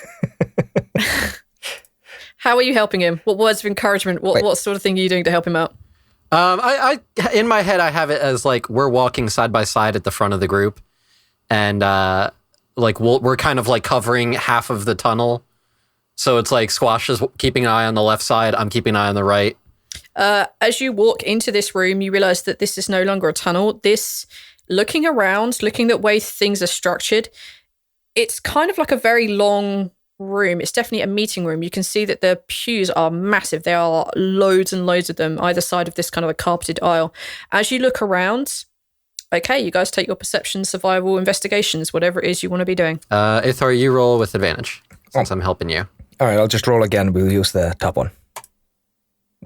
How are you helping him? What words of encouragement? What sort of thing are you doing to help him out? I in my head, I have it as we're walking side by side at the front of the group. And we're kind of covering half of the tunnel. So it's Squash is keeping an eye on the left side. I'm keeping an eye on the right. As you walk into this room, you realize that this is no longer a tunnel. Looking around, looking at the way things are structured, it's kind of like a very long room. It's definitely a meeting room. You can see that the pews are massive. There are loads and loads of them either side of this kind of a carpeted aisle. As you look around... Okay, you guys take your perception, survival, investigations, whatever it is you want to be doing. Ithor, you roll with advantage, since I'm helping you. All right, I'll just roll again. We'll use the top one.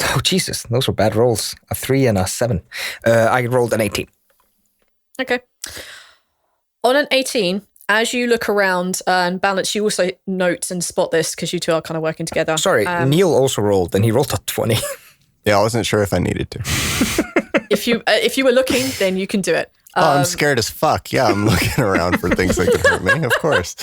Oh, Jesus, those were bad rolls. A 3 and a 7. I rolled an 18. Okay. On an 18, as you look around and balance, you also note and spot this because you two are kind of working together. Sorry, Neil also rolled, and he rolled a 20. Yeah, I wasn't sure if I needed to. If you were looking, then you can do it. I'm scared as fuck. Yeah, I'm looking around for things that could hurt me, of course.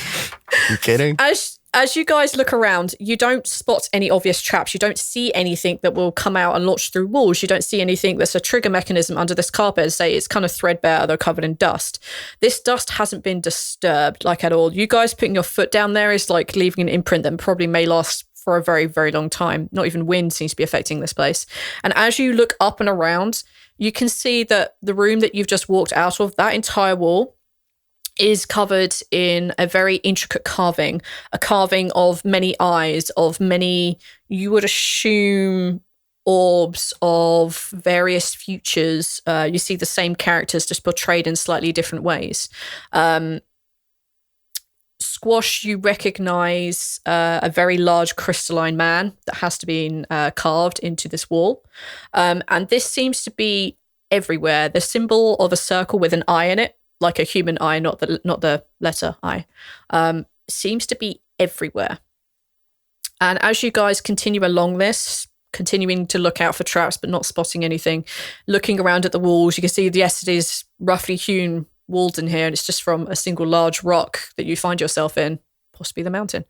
You kidding? As you guys look around, you don't spot any obvious traps. You don't see anything that will come out and launch through walls. You don't see anything that's a trigger mechanism under this carpet. Say it's kind of threadbare, they're covered in dust. This dust hasn't been disturbed at all. You guys putting your foot down there is like leaving an imprint that probably may last for a very, very long time. Not even wind seems to be affecting this place. And as you look up and around, you can see that the room that you've just walked out of, that entire wall is covered in a very intricate carving, a carving of many eyes, of many, you would assume, orbs of various futures. You see the same characters just portrayed in slightly different ways. Squash, you recognize a very large crystalline man that has to be carved into this wall. And this seems to be everywhere. The symbol of a circle with an eye in it, like a human eye, not the letter I, seems to be everywhere. And as you guys continue along this, continuing to look out for traps but not spotting anything, looking around at the walls, you can see, yes, it is roughly hewn walls in here, and it's just from a single large rock that you find yourself in, possibly the mountain.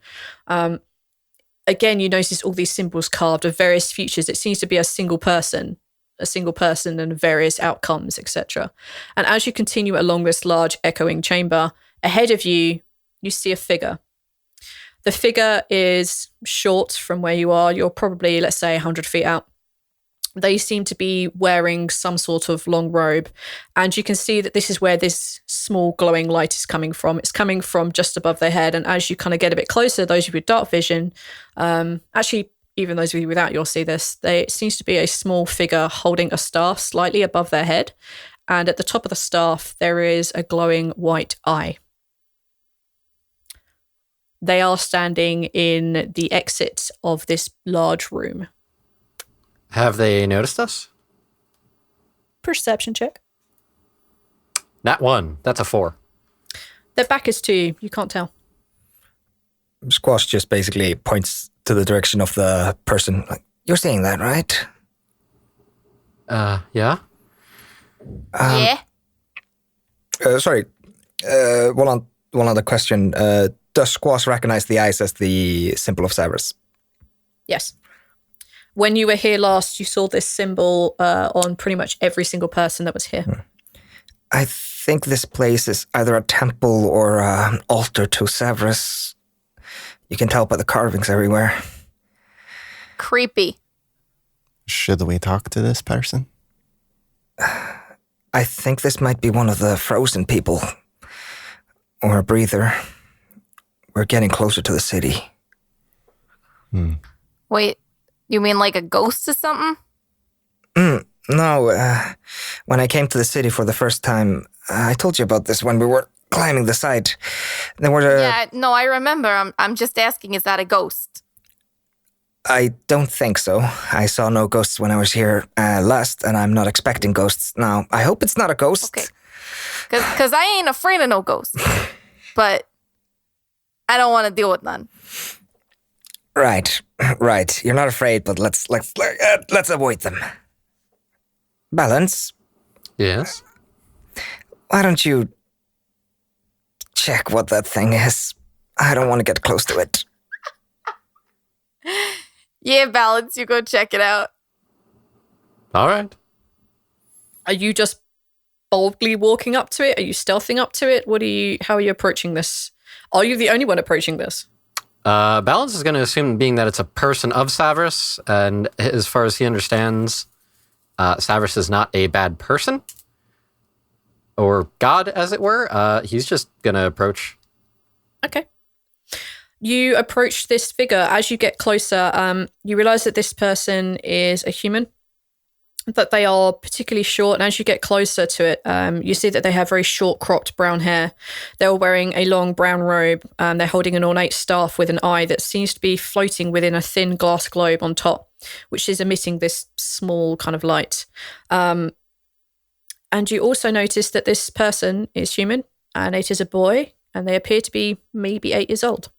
Again, you notice all these symbols carved of various futures. It seems to be a single person and various outcomes, etc. And as you continue along this large echoing chamber, ahead of you, you see a figure. The figure is short from where you are. You're probably, let's say, 100 feet out. They seem to be wearing some sort of long robe. And you can see that this is where this small glowing light is coming from. It's coming from just above their head. And as you kind of get a bit closer, those of you with dark vision, actually, even those of you without, you'll see this. It seems to be a small figure holding a staff slightly above their head. And at the top of the staff, there is a glowing white eye. They are standing in the exit of this large room. Have they noticed us? Perception check. Not 1. That's a 4. Their back is to you. You can't tell. Squash just basically points to the direction of the person. Like, you're seeing that, right? Yeah? Yeah. Sorry. One other question. Does Squash recognize the eyes as the symbol of Severus? Yes. When you were here last, you saw this symbol on pretty much every single person that was here. I think this place is either a temple or an altar to Severus. You can tell by the carvings everywhere. Creepy. Should we talk to this person? I think this might be one of the frozen people. Or a breather. We're getting closer to the city. Wait, you mean like a ghost or something? No, when I came to the city for the first time, I told you about this when we were climbing the side. There were Yeah, no, I remember. I'm just asking, is that a ghost? I don't think so. I saw no ghosts when I was here last, and I'm not expecting ghosts now. I hope it's not a ghost. Okay. Because I ain't afraid of no ghosts. But I don't want to deal with none. Right. You're not afraid, but let's avoid them. Balance. Yes? Why don't you check what that thing is? I don't want to get close to it. Yeah, Balance, you go check it out. All right. Are you just boldly walking up to it? Are you stealthing up to it? How are you approaching this? Are you the only one approaching this? Balance is going to assume, being that it's a person of Severus, and as far as he understands, Severus is not a bad person, or god, as it were. He's just going to approach. Okay. You approach this figure. As you get closer, you realize that this person is a human, that they are particularly short. And as you get closer to it, you see that they have very short cropped brown hair. They're wearing a long brown robe. They're holding an ornate staff with an eye that seems to be floating within a thin glass globe on top, which is emitting this small kind of light. And you also notice that this person is human, and it is a boy, and they appear to be maybe 8 years old.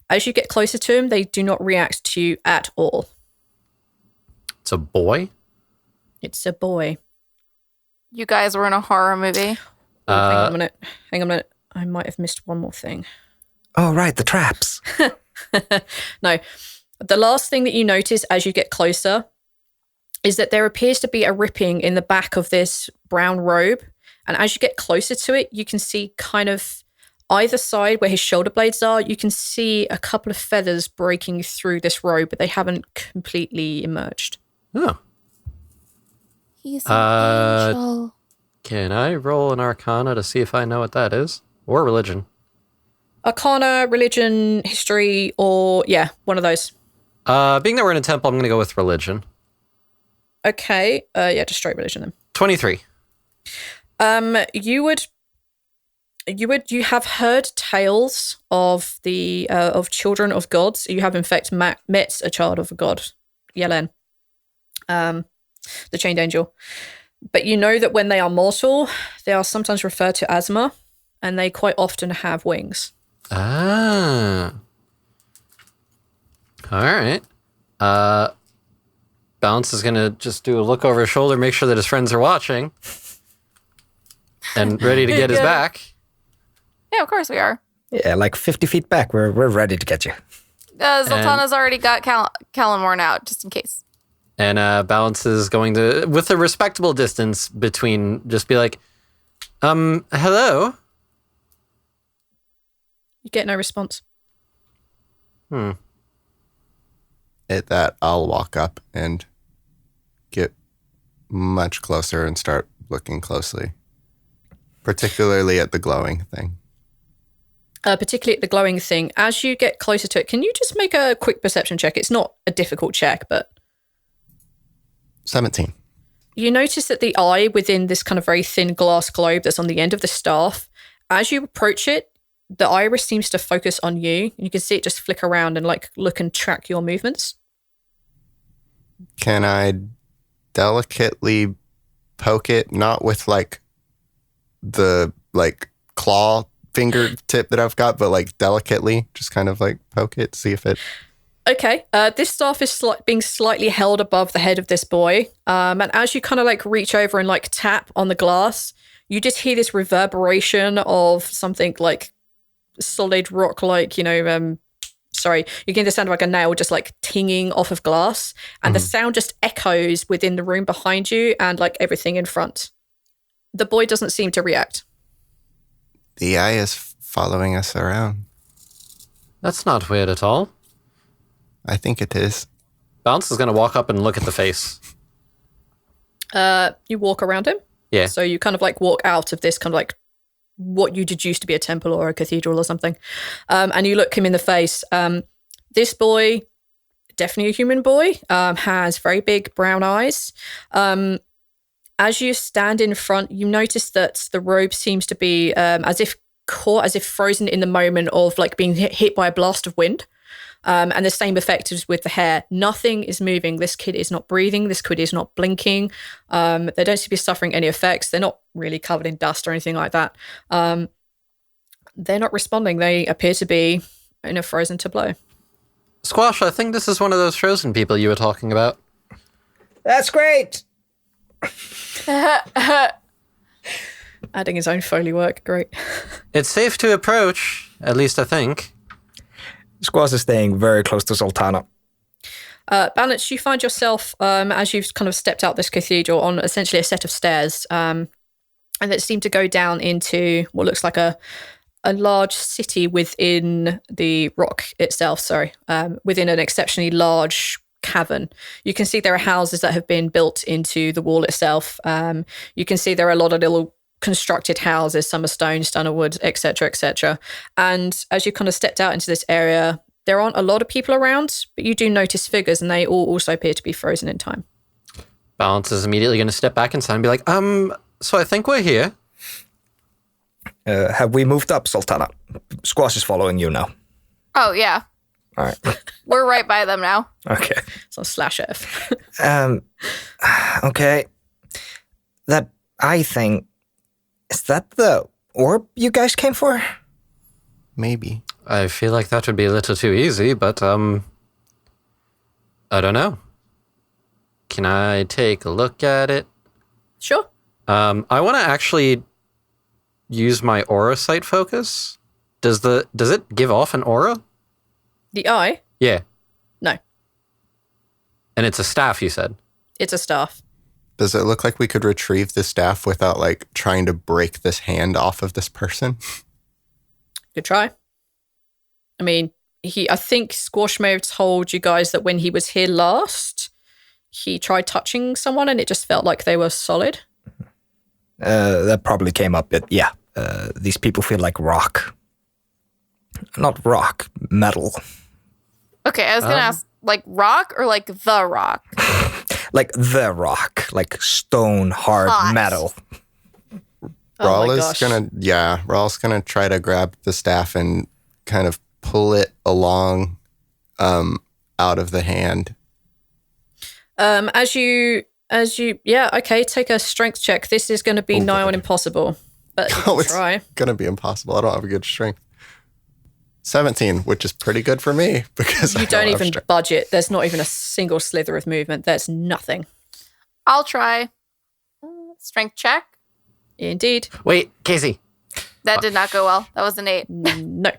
As you get closer to him, they do not react to you at all. It's a boy? It's a boy. You guys were in a horror movie. Hang on a minute. I might have missed one more thing. Oh, right, the traps. No. The last thing that you notice as you get closer is that there appears to be a ripping in the back of this brown robe. And as you get closer to it, you can see kind of either side where his shoulder blades are, you can see a couple of feathers breaking through this robe, but they haven't completely emerged. Oh. He's an angel. Can I roll an Arcana to see if I know what that is? Or religion? Arcana, religion, history, or yeah, one of those. Being that we're in a temple, I'm going to go with religion. Okay, yeah, just straight religion then. 23. You have heard tales of the of children of gods. You have in fact met a child of a god, Yelen, the chained angel. But you know that when they are mortal, they are sometimes referred to as Ma, and they quite often have wings. Ah. All right. Balance is going to just do a look over his shoulder, make sure that his friends are watching, and ready to get his back. Yeah, of course we are. Yeah, like 50 feet back. We're ready to get you. Zaltanna's already got Calamorn out, just in case. And Balance is going to, with a respectable distance between, just be like, hello? You get no response. At that, I'll walk up and get much closer and start looking closely, particularly at the glowing thing. Particularly at the glowing thing. As you get closer to it, can you just make a quick perception check? It's not a difficult check, but 17. you notice that the eye within this kind of very thin glass globe that's on the end of the staff, as you approach it, the iris seems to focus on you. You can see it just flick around and like look and track your movements. Can I delicately poke it, not with like the like claw fingertip that I've got, but like delicately, just kind of like poke it, see if it. Okay, this staff is being slightly held above the head of this boy. And as you kind of like reach over and like tap on the glass, you just hear this reverberation of something like solid rock, like, you know, sorry, you get the sound of like a nail just like tinging off of glass. And the sound just echoes within the room behind you and like everything in front. The boy doesn't seem to react. The eye is following us around. That's not weird at all. I think it is. Bounce is going to walk up and look at the face. You walk around him. Yeah. So you kind of like walk out of this kind of like what you deduce to be a temple or a cathedral or something. And you look him in the face. This boy, definitely a human boy, has very big brown eyes. As you stand in front, you notice that the robe seems to be as if caught, as if frozen in the moment of like being hit by a blast of wind. And the same effect is with the hair. Nothing is moving. This kid is not breathing. This kid is not blinking. They don't seem to be suffering any effects. They're not really covered in dust or anything like that. They're not responding. They appear to be in a frozen tableau. Squash, I think this is one of those frozen people you were talking about. That's great. Adding his own Foley work. Great. It's safe to approach, at least I think. Squash is staying very close to Zaltanna. Balance, you find yourself, as you've kind of stepped out this cathedral, on essentially a set of stairs, and that seem to go down into what looks like a large city within the rock itself, within an exceptionally large cavern. You can see there are houses that have been built into the wall itself. You can see there are a lot of little constructed houses, some are stone, some are wood, etc., etc. And as you kind of stepped out into this area, there aren't a lot of people around, but you do notice figures, and they all also appear to be frozen in time. Balance is immediately going to step back inside and be like, so I think we're here. Have we moved up, Zaltanna? Squash is following you now. Oh, yeah. All right. We're right by them now. Okay. So /F. Okay. That eye thing, is that the orb you guys came for? Maybe. I feel like that would be a little too easy, but, I don't know. Can I take a look at it? Sure. I want to actually use my aura sight focus. Does it give off an aura? The eye? Yeah. No. And it's a staff, you said? It's a staff. Does it look like we could retrieve the staff without like trying to break this hand off of this person? Good try. I mean, I think Squash may have told you guys that when he was here last, he tried touching someone and it just felt like they were solid. That probably came up, but yeah. These people feel like rock. Not rock, metal. Okay, I was going to ask, like rock or like the rock? Like the rock, like stone, hard metal. Rhal's gonna try to grab the staff and kind of pull it along out of the hand. Take a strength check. This is going to be nigh on impossible, but you can try. It's gonna be impossible. I don't have a good strength. 17, which is pretty good for me because you don't even budget. There's not even a single slither of movement. There's nothing. I'll try. Strength check. Indeed. Wait, Casey. That did not go well. That was an 8. No.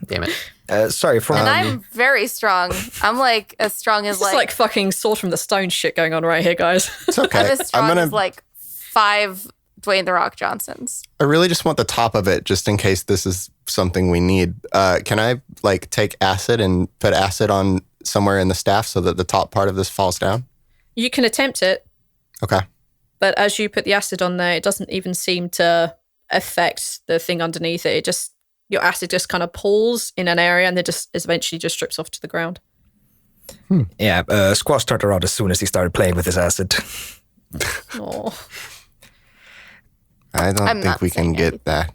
Damn it. Sorry, And I'm very strong. I'm like as strong as It's like fucking Sword from the Stone shit going on right here, guys. It's okay. I'm as strong as like 5 Dwayne The Rock Johnsons. I really just want the top of it just in case this is something we need. Can I like take acid and put acid on somewhere in the staff so that the top part of this falls down? You can attempt it. Okay. But as you put the acid on there, it doesn't even seem to affect the thing underneath it. Your acid just kind of pulls in an area and then just eventually just strips off to the ground. Yeah, Squash turned around as soon as he started playing with his acid. Oh. I don't think we can get that.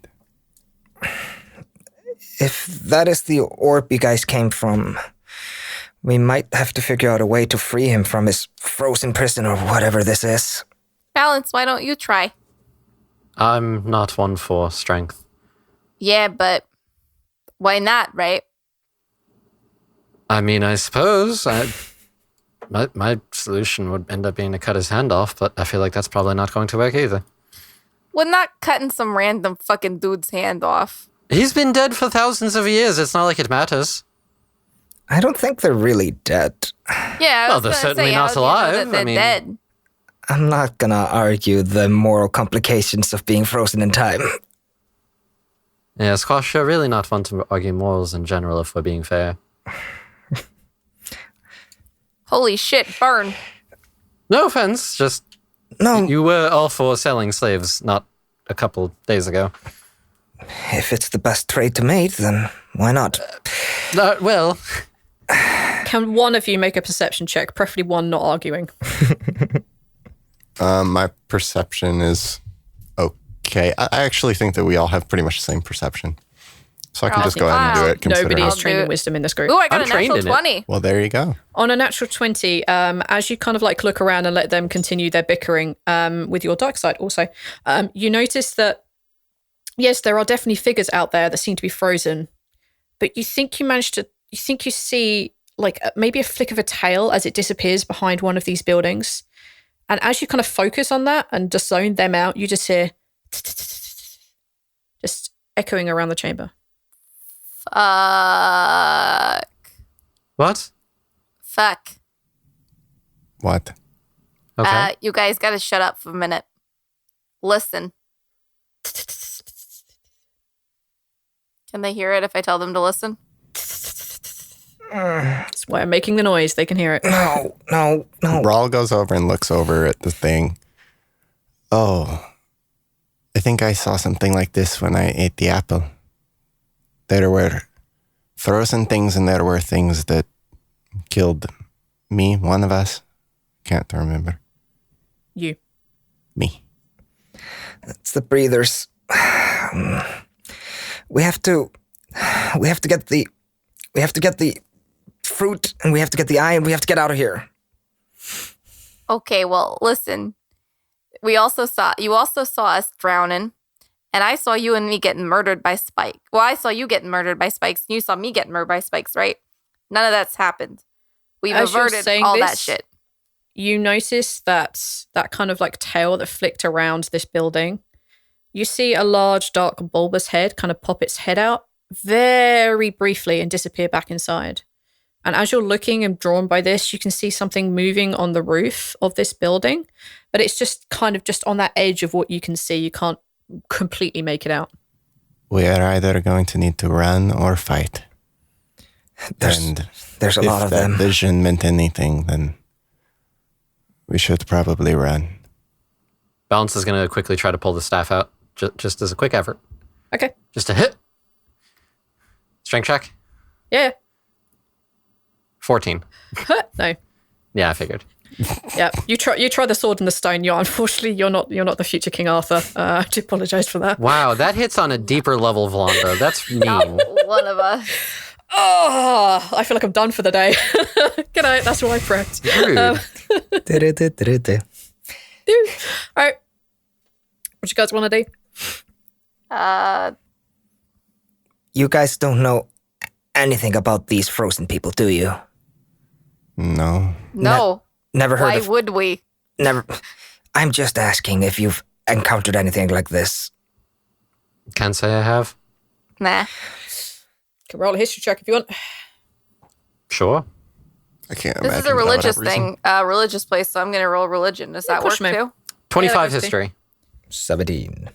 If that is the orb you guys came from, we might have to figure out a way to free him from his frozen prison or whatever this is. Balance, why don't you try? I'm not one for strength. Yeah, but why not, right? I mean, I suppose my solution would end up being to cut his hand off, but I feel like that's probably not going to work either. We're not cutting some random fucking dude's hand off. He's been dead for thousands of years. It's not like it matters. I don't think they're really dead. Yeah, Well, they're certainly not alive. They're I mean- dead. I'm not gonna argue the moral complications of being frozen in time. Yeah, Squash, you're really not one to argue morals in general, if we're being fair. Holy shit, burn. No offense, just No, you were all for selling slaves not a couple days ago. if it's the best trade to make, then why not? Well, Can one of you make a perception check? Preferably one not arguing. My perception is okay. I actually think that we all have pretty much the same perception. So I can just go ahead and do it. Nobody considering- is I'll trained do in it. wisdom in this group. Ooh, I got I'm a trained natural in it. 20. Well, there you go. On a natural 20, as you kind of like look around and let them continue their bickering with your dark side also, you notice that, yes, there are definitely figures out there that seem to be frozen, but you think you see like maybe a flick of a tail as it disappears behind one of these buildings. And as you kind of focus on that and just zone them out, you just hear just echoing around the chamber. what? Fuck. What? Okay. You guys gotta shut up for a minute. Listen. Can they hear it if I tell them to listen? That's why I'm making the noise. They can hear it. No. Rhal goes over and looks over at the thing. Oh, I think I saw something like this when I ate the apple. There were frozen things and there were things that killed me, one of us. Can't remember. You. Me. It's the breathers. We have to get the fruit, and we have to get the eye, and we have to get out of here. Okay, well, listen. You also saw us drowning, and I saw you and me getting murdered by Spike. Well, I saw you getting murdered by Spikes, and you saw me getting murdered by Spikes, right? None of that's happened. We've As you're averted saying all that this, shit. You notice that kind of like tail that flicked around this building. You see a large, dark, bulbous head kind of pop its head out very briefly and disappear back inside. And as you're looking and drawn by this, you can see something moving on the roof of this building, but it's just kind of just on that edge of what you can see. You can't completely make it out. We are either going to need to run or fight. There's a lot of If them. that vision meant anything, then we should probably run. Balance is going to quickly try to pull the staff out, just as a quick effort. Okay. Just a hit. Strength check. Yeah. 14. No. Yeah, I figured. Yeah. You try the sword and the stone. Unfortunately, you're not the future King Arthur. I do apologize for that. Wow, that hits on a deeper level, Vlonda. That's mean. One of us. Oh, I feel like I'm done for the day. Good night. That's what I prepped. Rude. All right. What you guys want to do? You guys don't know anything about these frozen people, do you? No. No. Never heard Why of. would we? Never. I'm just asking if you've encountered anything like this. Can't say I have. Nah. Can roll a history check if you want. Sure. I can't This imagine. is a that would have religious reason. thing, religious place, so I'm going to roll religion. Does that work push me. too? 25 Yeah, history. 17.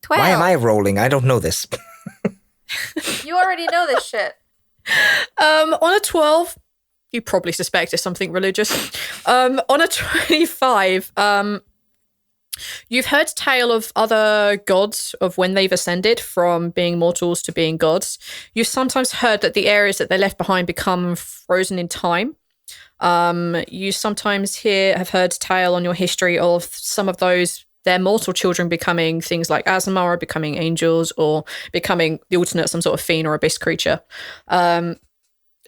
12. Why am I rolling? I don't know this. You already know this shit. On a 12, you probably suspect it's something religious. On a 25, you've heard tale of other gods of when they've ascended from being mortals to being gods. You've sometimes heard that the areas that they left behind become frozen in time. You sometimes have heard tale on your history of some of those their mortal children becoming things like Azamara, becoming angels, or becoming the alternate, some sort of fiend or abyss creature.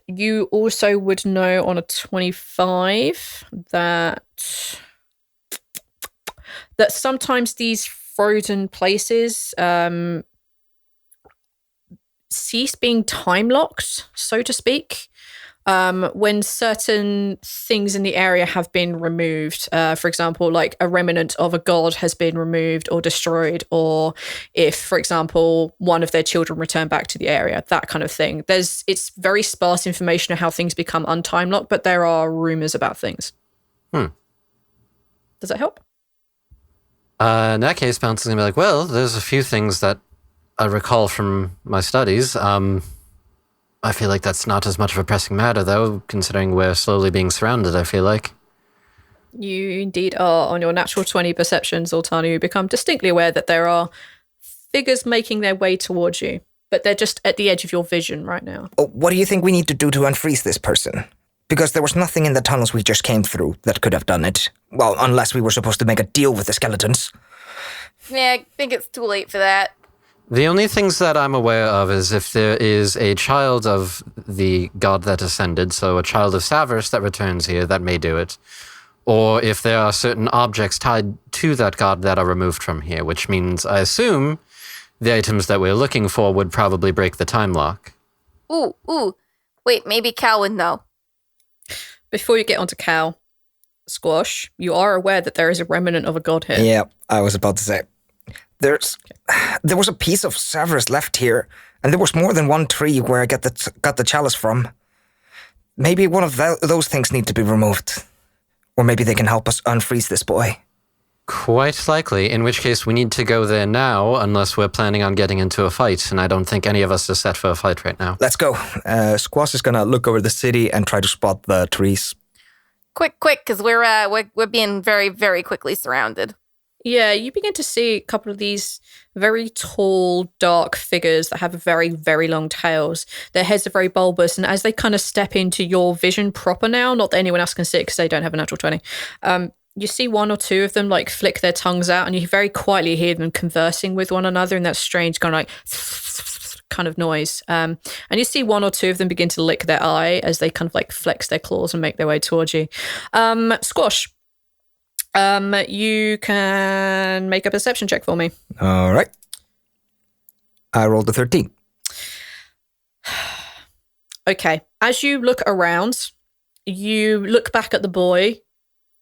You also would know on a 25 that sometimes these frozen places cease being time locked, so to speak, when certain things in the area have been removed. For example, like a remnant of a god has been removed or destroyed, or if, for example, one of their children return back to the area, that kind of thing. It's very sparse information of how things become untime locked, but there are rumors about things. Does that help? In that case, Bounce is going to be like, well, there's a few things that I recall from my studies. I feel like that's not as much of a pressing matter, though, considering we're slowly being surrounded, I feel like. You indeed are. On your natural 20 perception, Zaltanna, you become distinctly aware that there are figures making their way towards you, but they're just at the edge of your vision right now. What do you think we need to do to unfreeze this person? Because there was nothing in the tunnels we just came through that could have done it. Well, unless we were supposed to make a deal with the skeletons. Yeah, I think it's too late for that. The only things that I'm aware of is if there is a child of the god that ascended, so a child of Savers that returns here, that may do it. Or if there are certain objects tied to that god that are removed from here, which means, I assume, the items that we're looking for would probably break the time lock. Ooh. Wait, maybe Cal would know. Before you get onto Cal, Squash, you are aware that there is a remnant of a god here. Yeah, I was about to say. There was a piece of Severus left here, and there was more than one tree where I got the chalice from. Maybe one of those things need to be removed. Or maybe they can help us unfreeze this boy. Quite likely, in which case we need to go there now, unless we're planning on getting into a fight, and I don't think any of us are set for a fight right now. Let's go. Squash is gonna look over the city and try to spot the trees. Quick, because we're being very, very quickly surrounded. Yeah, you begin to see a couple of these very tall, dark figures that have very, very long tails. Their heads are very bulbous, and as they kind of step into your vision proper now, not that anyone else can see it because they don't have a natural 20, you see one or two of them like flick their tongues out, and you very quietly hear them conversing with one another in that strange kind of like kind of noise. And you see one or two of them begin to lick their eye as they kind of like flex their claws and make their way towards you. Squash. You can make a perception check for me. All right. I rolled a 13. Okay. As you look around, you look back at the boy.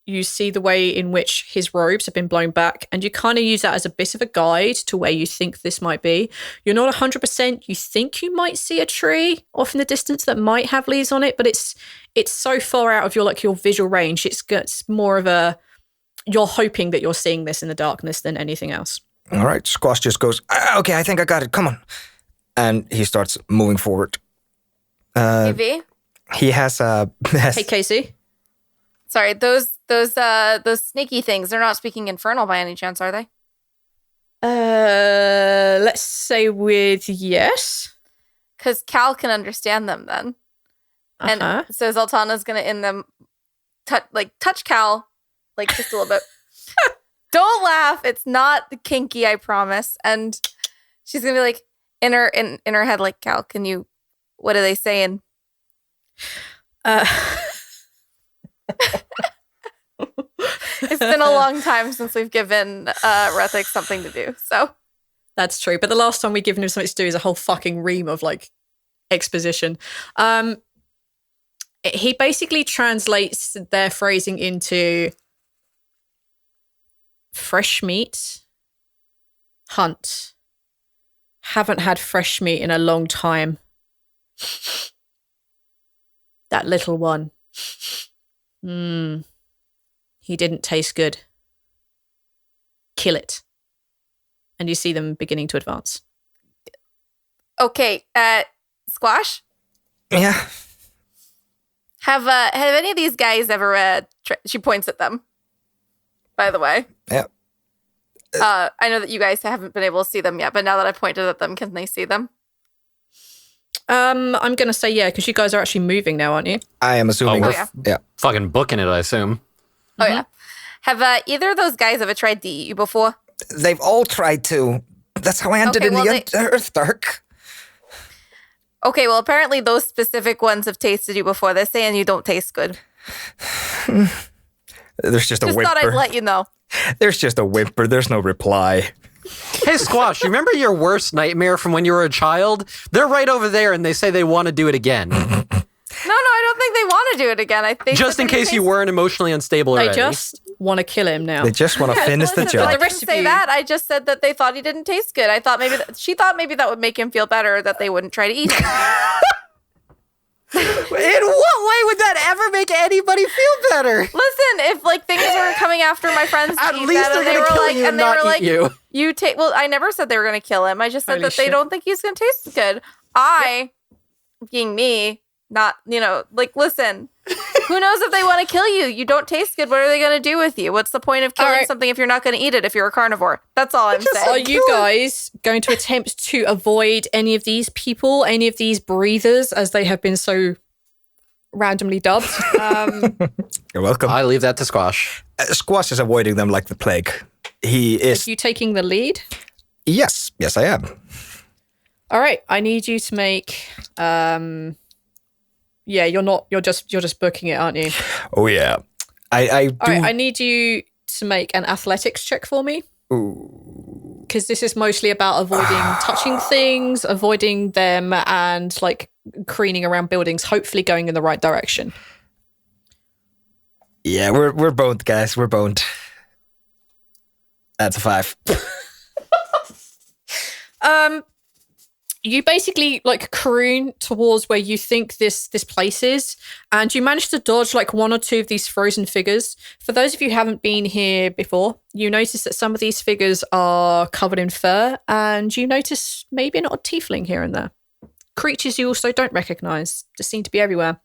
You see the way in which his robes have been blown back, and you kind of use that as a bit of a guide to where you think this might be. You're not 100%. You think you might see a tree off in the distance that might have leaves on it, but it's so far out of your visual range. It's more of a, you're hoping that you're seeing this in the darkness than anything else. All right. Squash just goes, okay, I think I got it. Come on. And he starts moving forward. Maybe? He has a... Hey, Casey. Sorry, those sneaky things, they're not speaking Infernal by any chance, are they? Let's say with yes. Because Cal can understand them then. And so Zaltanna's going to in them touch Cal, like just a little bit. Don't laugh. It's not kinky, I promise. And she's going to be like, in her head, like, Cal, can you, what are they saying? It's been a long time since we've given Rethik something to do, so. That's true. But the last time we've given him something to do is a whole fucking ream of like exposition. He basically translates their phrasing into fresh meat, hunt. Haven't had fresh meat in a long time. That little one. He didn't taste good. Kill it. And you see them beginning to advance. Okay, Squash? Yeah. Have any of these guys ever, she points at them, by the way. Yeah. I know that you guys haven't been able to see them yet, but now that I pointed at them, can they see them? I'm going to say yeah, because you guys are actually moving now, aren't you? I am assuming. Yeah. Yeah. Fucking booking it, I assume. Oh, yeah. Have either of those guys ever tried to eat you before? They've all tried to. That's how I ended Okay, in well, the Earth Dark. Okay, well, apparently those specific ones have tasted you before. They're saying you don't taste good. There's just a Just whimper. thought I'd let you know. There's just a whimper. There's no reply. Hey, Squash, you remember your worst nightmare from when you were a child? They're right over there, and they say they want to do it again. No, I don't think they want to do it again. I think Just in case you weren't emotionally unstable They already. just want to kill him now. They just want to finish the Listen, job. I The rest didn't of say you- that. I just said that they thought he didn't taste good. I thought she thought maybe that would make him feel better, that they wouldn't try to eat him. In what way would that ever make anybody feel better? Listen, if like things were coming after my friends, At to eat least that, they're and they gonna were kill like, you and they not were eat like, you. you take. Well, I never said they were going to kill him. I just said Holy that they shit. don't think he's going to taste good. I, being me, not like listen. Who knows if they want to kill you? You don't taste good. What are they going to do with you? What's the point of killing right. something if you're not going to eat it? If you're a carnivore, that's all I'm saying. Are you guys going to attempt to avoid any of these people, any of these breathers, as they have been so randomly dubbed? You're welcome. I leave that to Squash. Squash is avoiding them like the plague. He is. You taking the lead? Yes, I am. All right, I need you to make. Yeah, you're not. You're just booking it, aren't you? Oh yeah. I do. All right, I need you to make an athletics check for me. Because this is mostly about avoiding touching things, avoiding them, and like careening around buildings. Hopefully, going in the right direction. Yeah, we're boned, guys. We're boned. That's a 5. You basically like careen towards where you think this place is, and you manage to dodge like one or two of these frozen figures. For those of you who haven't been here before, you notice that some of these figures are covered in fur, and you notice maybe an odd tiefling here and there. Creatures you also don't recognize just seem to be everywhere.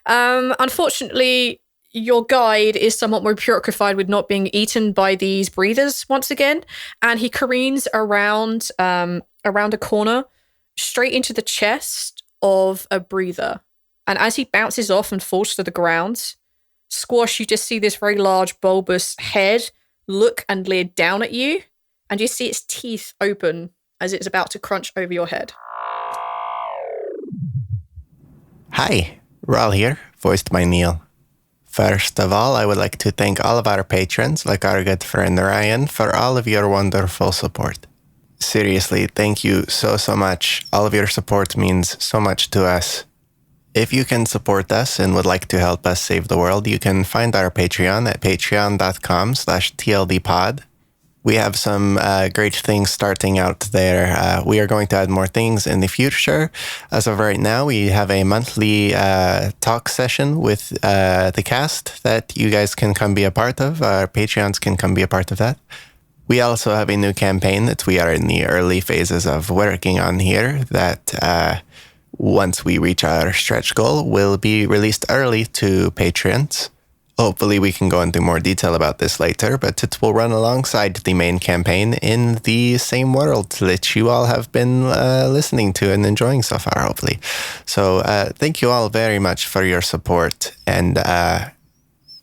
Unfortunately, your guide is somewhat more preoccupied with not being eaten by these breathers once again, and he careens around a corner straight into the chest of a breather. And as he bounces off and falls to the ground, Squash, you just see this very large bulbous head look and leer down at you, and you see its teeth open as it's about to crunch over your head. Hi, Rhal here, voiced by Neil. First of all, I would like to thank all of our patrons, like our good friend Ryan, for all of your wonderful support. Seriously, thank you so much. All of your support means so much to us. If you can support us and would like to help us save the world, you can find our Patreon at patreon.com/tldpod. We have some great things starting out there. We are going to add more things in the future. As of right now, we have a monthly talk session with the cast that you guys can come be a part of. Our Patreons can come be a part of that. We also have a new campaign that we are in the early phases of working on here that once we reach our stretch goal will be released early to patrons. Hopefully we can go into more detail about this later, but it will run alongside the main campaign in the same world that you all have been listening to and enjoying so far, hopefully. So thank you all very much for your support. And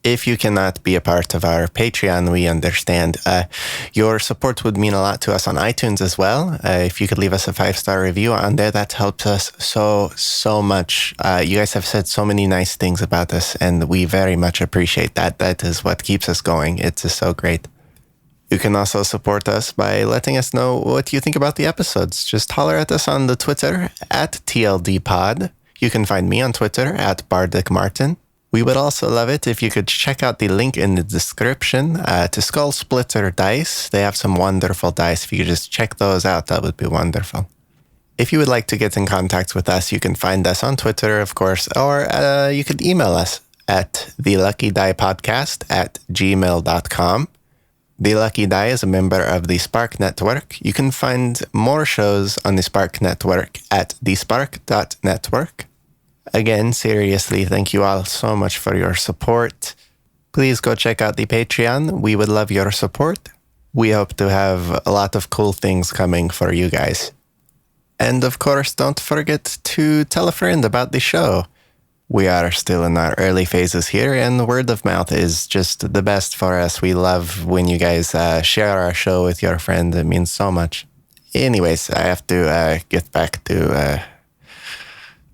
if you cannot be a part of our Patreon, we understand. Your support would mean a lot to us on iTunes as well. If you could leave us a 5-star review on there, that helps us so much. You guys have said so many nice things about us, and we very much appreciate that. That is what keeps us going. It's just so great. You can also support us by letting us know what you think about the episodes. Just holler at us on the Twitter at TLDpod. You can find me on Twitter at BardicMartin. We would also love it if you could check out the link in the description to Skull Splitter Dice. They have some wonderful dice. If you could just check those out, that would be wonderful. If you would like to get in contact with us, you can find us on Twitter, of course, or you could email us at theluckydiepodcast@gmail.com. The Lucky Die is a member of the Spark Network. You can find more shows on the Spark Network at thespark.network. Again, seriously, thank you all so much for your support. Please go check out the Patreon. We would love your support. We hope to have a lot of cool things coming for you guys. And of course, don't forget to tell a friend about the show. We are still in our early phases here, and the word of mouth is just the best for us. We love when you guys share our show with your friend. It means so much. Anyways, I have to get back to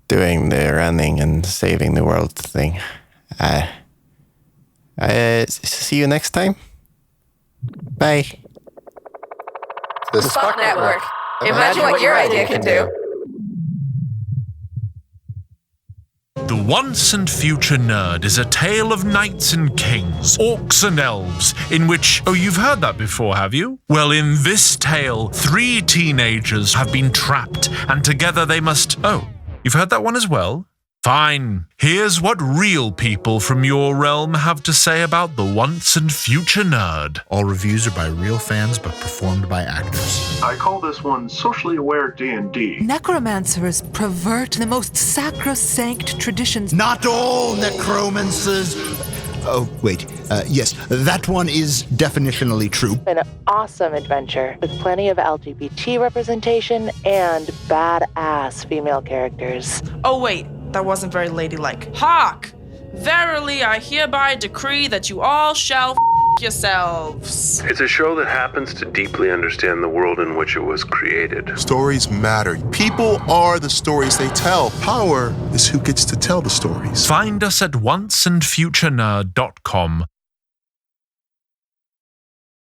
doing the running and saving the world thing. See you next time. Bye. The Spock Network. Imagine what your idea can do. The Once and Future Nerd is a tale of knights and kings, orcs and elves, in which... Oh, you've heard that before, have you? Well, in this tale, 3 teenagers have been trapped, and together they must... Oh, you've heard that one as well? Fine. Here's what real people from your realm have to say about the Once and Future Nerd. All reviews are by real fans, but performed by actors. I call this one socially aware D&D. Necromancers pervert the most sacrosanct traditions. Not all necromancers. Oh, wait. Yes, that one is definitionally true. An awesome adventure with plenty of LGBT representation and badass female characters. Oh, wait. That wasn't very ladylike. Hark! Verily, I hereby decree that you all shall yourselves. It's a show that happens to deeply understand the world in which it was created. Stories matter. People are the stories they tell. Power is who gets to tell the stories. Find us at onceandfuturenerd.com